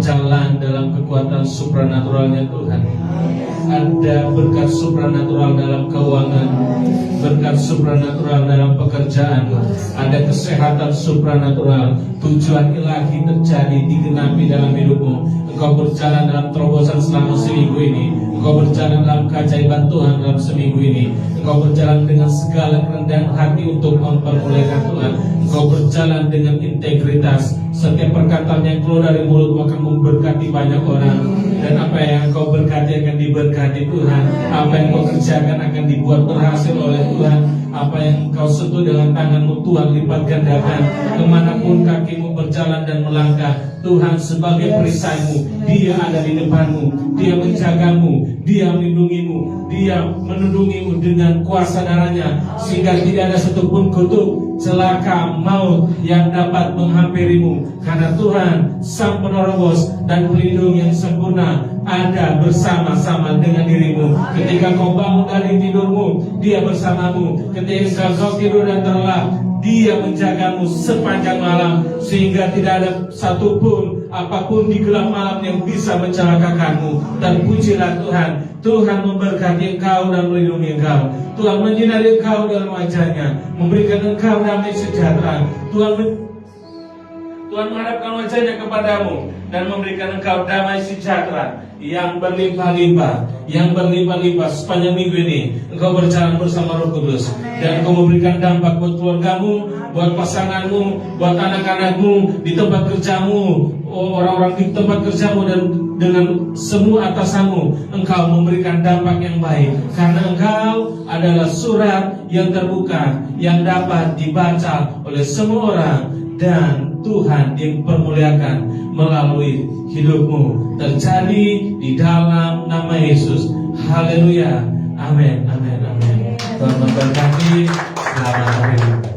berjalan dalam kekuatan supranaturalnya Tuhan. Ada berkat supranatural dalam keuangan, berkat supranatural dalam pekerjaan, ada kesehatan supranatural, tujuan ilahi terjadi digenapi dalam hidupmu. Engkau berjalan dalam terobosan selama seminggu ini. Engkau berjalan dalam keajaiban Tuhan dalam seminggu ini. Engkau berjalan dengan segala kerendahan hati untuk mempermuliakan Tuhan. Engkau berjalan dengan integritas. Setiap perkataan yang keluar dari mulutmu akan memberkati banyak orang. Dan apa yang engkau berkati akan diberkati Tuhan. Apa yang engkau kerjakan akan dibuat berhasil oleh Tuhan. Apa yang engkau sentuh dengan tanganmu Tuhan lipat gandakan. Kemanapun kakimu berjalan dan melangkah, Tuhan sebagai perisaimu Dia ada di depanmu, Dia menjagamu, Dia melindungimu, Dia menundungimu dengan kuasa darahnya, sehingga tidak ada satupun kutuk, celaka, maut yang dapat menghampirimu. Karena Tuhan Sang Penerobos dan Pelindung yang sempurna ada bersama-sama dengan dirimu. Ketika kau bangun dari tidurmu, Dia bersamamu. Ketika kau tidur dan terlelap, Dia menjagamu sepanjang malam, sehingga tidak ada satupun apapun di gelap malam yang bisa mencelakakanmu. Dan pujilah Tuhan, Tuhan memberkati engkau dan melindungi engkau. Tuhan menyinari engkau dalam wajahnya, memberikan engkau damai sejahtera. Tuhan menghadapkan wajahnya kepadamu dan memberikan engkau damai sejahtera yang berlimpah-limpah, sepanjang minggu ini. Engkau berjalan bersama Roh Kudus, dan engkau memberikan dampak buat keluargamu, buat pasanganmu, buat anak-anakmu, di tempat kerjamu, orang-orang di tempat kerjamu, dan dengan semua atasanmu. Engkau memberikan dampak yang baik, karena engkau adalah surat yang terbuka, yang dapat dibaca oleh semua orang, dan Tuhan dipermuliakan melalui hidupmu. Terjadi di dalam nama Yesus. Haleluya. Amin. Amin. Amin. Tuhan memberkati. Selamat hari.